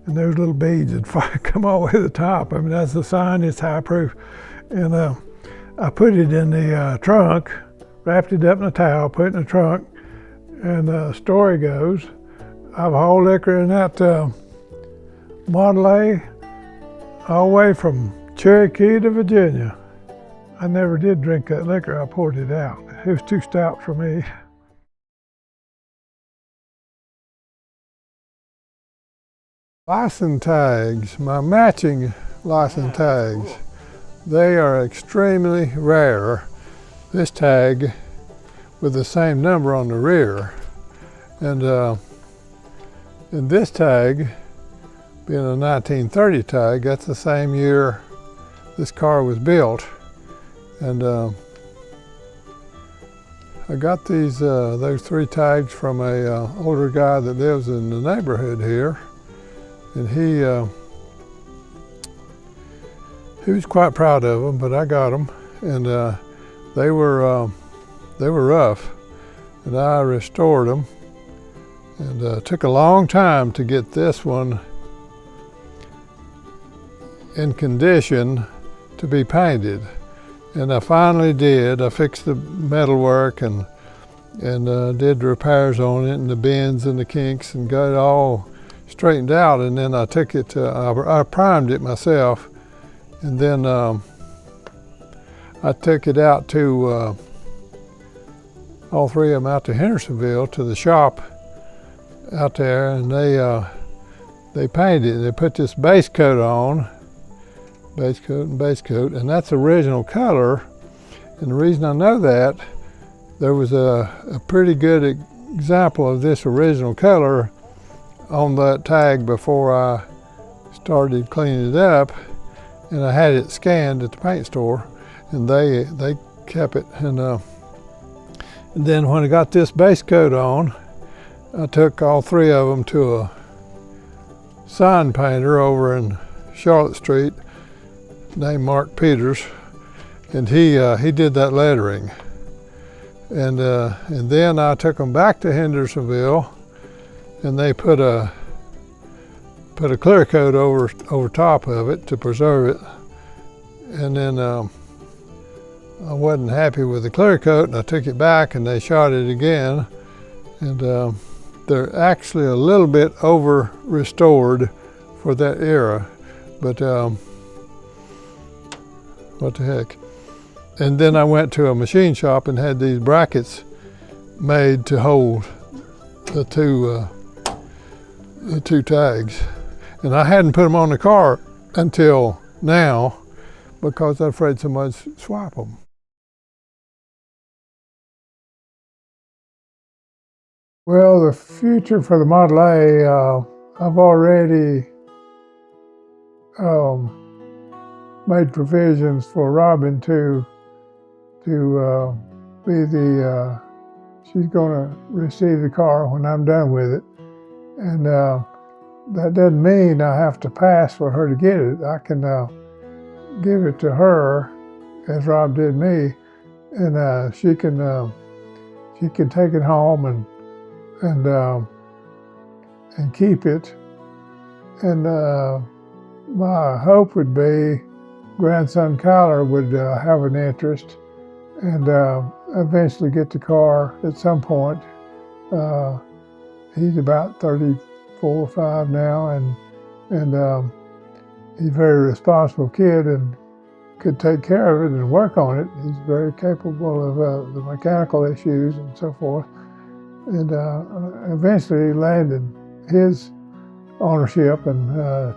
and those little beads would come all the way to the top. I mean, that's the sign, it's high proof. And I put it in the trunk, wrapped it up in a towel, put it in the trunk, and the story goes, I've hauled liquor in that Model A all the way from Cherokee to Virginia. I never did drink that liquor, I poured it out. It was too stout for me. License tags, my matching license tags, they are extremely rare. This tag with the same number on the rear. And this tag, being a 1930 tag, that's the same year this car was built. And I got those 3 tags from a older guy that lives in the neighborhood here. And he was quite proud of them, but I got them, and they were rough, and I restored them, and took a long time to get this one in condition to be painted, and I finally did. I fixed the metalwork and did repairs on it, and the bends and the kinks, and got it all straightened out, and then I took it to, I primed it myself, and then I took it out to, all three of them out to Hendersonville to the shop out there, and they painted it. They put this base coat on, base coat, and that's original color. And the reason I know that, there was a pretty good example of this original color on that tag before I started cleaning it up, and I had it scanned at the paint store, and they kept it. And then when I got this base coat on, I took all three of them to a sign painter over in Charlotte Street named Mark Peters, and he did that lettering. And then I took them back to Hendersonville, and they put a clear coat over top of it to preserve it. And then I wasn't happy with the clear coat, and I took it back, and they shot it again. And they're actually a little bit over restored for that era, but what the heck. And then I went to a machine shop and had these brackets made to hold the two tags. And I hadn't put them on the car until now because I'm afraid somebody'd swap them. Well, the future for the Model A, I've already made provisions for Robin to be she's gonna receive the car when I'm done with it. And that doesn't mean I have to pass for her to get it. I can give it to her, as Rob did me, and she can take it home and keep it. And my hope would be grandson Kyler would have an interest and eventually get the car at some point. He's about 34 or 5 now, and he's a very responsible kid and could take care of it and work on it. He's very capable of the mechanical issues and so forth. And eventually landed his ownership and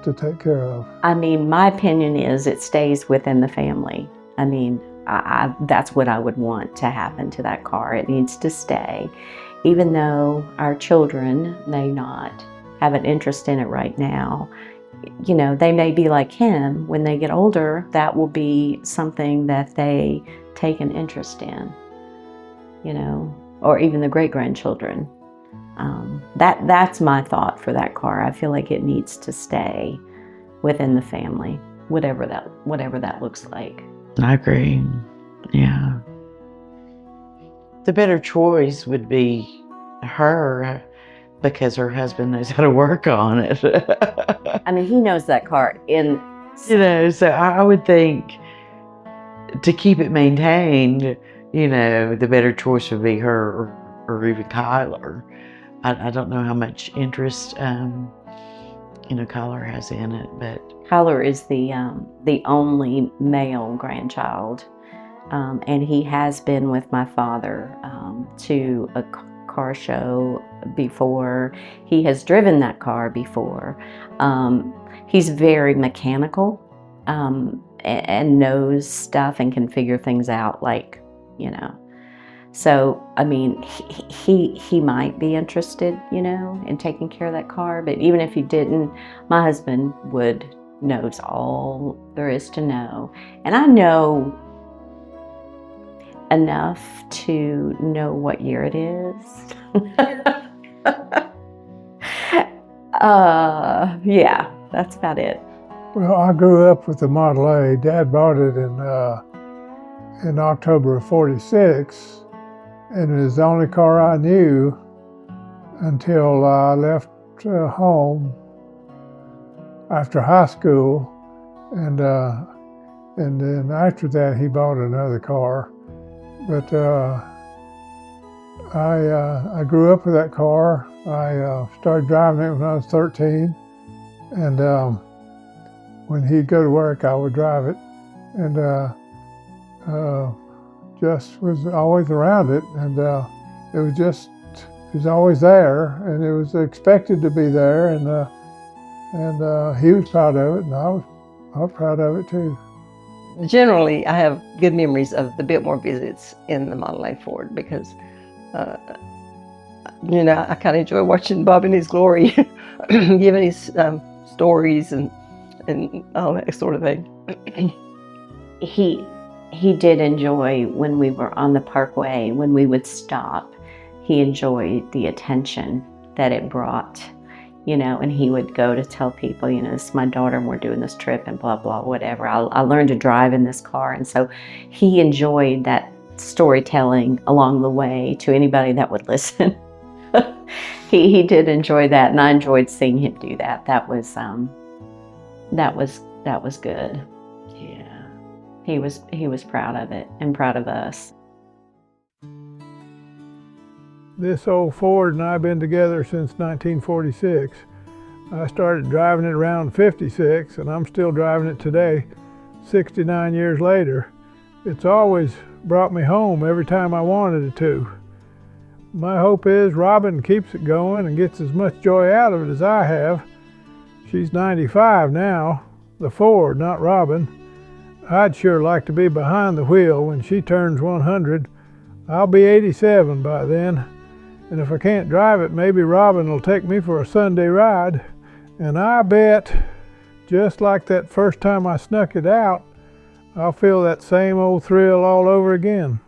to take care of. I mean, my opinion is it stays within the family. I mean, that's what I would want to happen to that car. It needs to stay. Even though our children may not have an interest in it right now, you know, they may be like him. When they get older, that will be something that they take an interest in, you know, or even the great-grandchildren. That's my thought for that car. I feel like it needs to stay within the family, whatever that looks like. I agree. Yeah. The better choice would be her because her husband knows how to work on it. I mean, he knows that car in... You know, so I would think to keep it maintained, you know, the better choice would be her or even Kyler. I don't know how much interest, you know, Kyler has in it, but... Kyler is the only male grandchild, and he has been with my father to a car show before. He has driven that car before. He's very mechanical and knows stuff and can figure things out, like, you know. So, I mean, he might be interested, you know, in taking care of that car, but even if he didn't, my husband knows all there is to know. And I know enough to know what year it is. Yeah, that's about it. Well, I grew up with the Model A. Dad bought it in October of '46, and it was the only car I knew until I left home after high school, and then after that he bought another car. But I grew up with that car, I started driving it when I was 13, and when he'd go to work, I would drive it, and just was always around it, and it was always there, and it was expected to be there, and he was proud of it, and I was proud of it too. Generally, I have good memories of the Biltmore visits in the Model A Ford because, I kind of enjoy watching Bob in his glory, giving his stories and all that sort of thing. He did enjoy when we were on the Parkway, when we would stop. He enjoyed the attention that it brought, and he would go to tell people, this is my daughter and we're doing this trip and blah, blah, whatever. I learned to drive in this car. And so he enjoyed that storytelling along the way to anybody that would listen. He did enjoy that, and I enjoyed seeing him do that. That was good. Yeah. He was proud of it and proud of us. This old Ford and I have been together since 1946. I started driving it around 56, and I'm still driving it today, 69 years later. It's always brought me home every time I wanted it to. My hope is Robin keeps it going and gets as much joy out of it as I have. She's 95 now, the Ford, not Robin. I'd sure like to be behind the wheel when she turns 100. I'll be 87 by then. And if I can't drive it, maybe Robin will take me for a Sunday ride. And I bet, just like that first time I snuck it out, I'll feel that same old thrill all over again.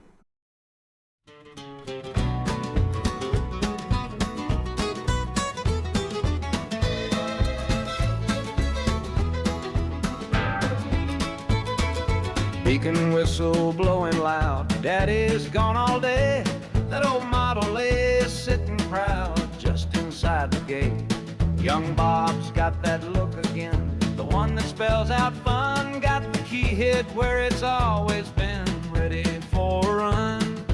Beacon whistle blowing loud, Daddy's gone all day. That old Model A is sitting proud just inside the gate. Young Bob's got that look again, the one that spells out fun. Got the key hid where it's always been, ready for a run.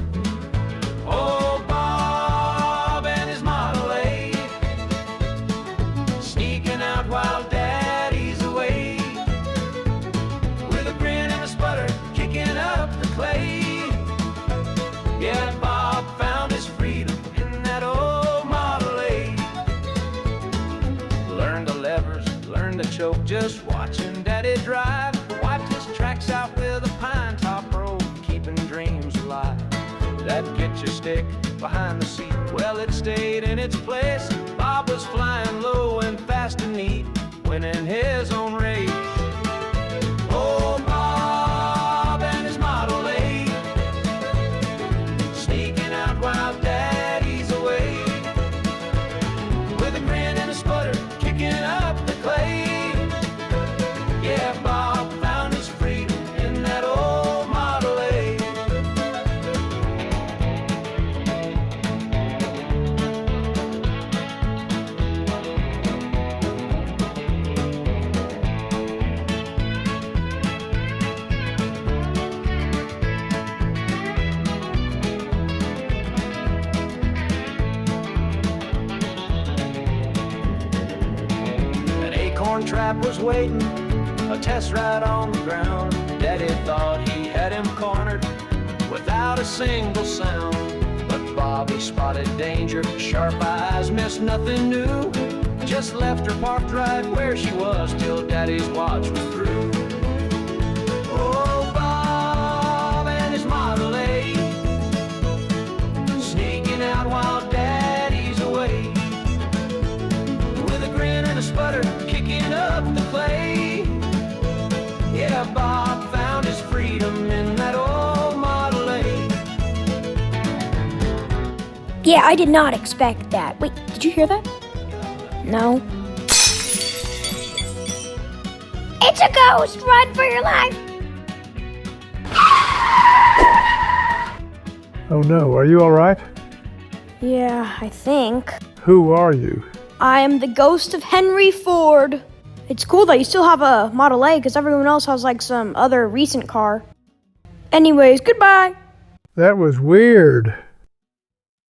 Oh, Bob and his Model A, sneaking out while Daddy's away, with a grin and a sputter, kicking up the clay. Yeah, Bob found his freedom in that old Model A. Learned the levers, learned the choke, just watching Daddy drive. Wiped his tracks out with a pine top road, keeping dreams alive. That picture stick behind the seat, well, it stayed in its place. Bob was flying low and fast and neat, winning his own race. Oh, Bob and his Model A, sneaking out while Daddy's away, with a grin and a sputter, kicking up the clay. Yeah, Bob found his freedom in that old Model A. An acorn trap was waiting, a test ride on the ground. Daddy thought he had him cornered without a single sound. But Bobby spotted danger, sharp eyes missed nothing new. Just left her parked right where she was till Daddy's watch was through. Oh, Bob and his Model A, sneaking out while Daddy's away, with a grin and a sputter, kicking up the clay. Yeah, Bob found his freedom in that old Model A. Yeah, I did not expect that. Wait, did you hear that? No. It's a ghost! Run for your life! Oh no, are you all right? Yeah, I think. Who are you? I am the ghost of Henry Ford. It's cool that you still have a Model A because everyone else has like some other recent car. Anyways, goodbye. That was weird.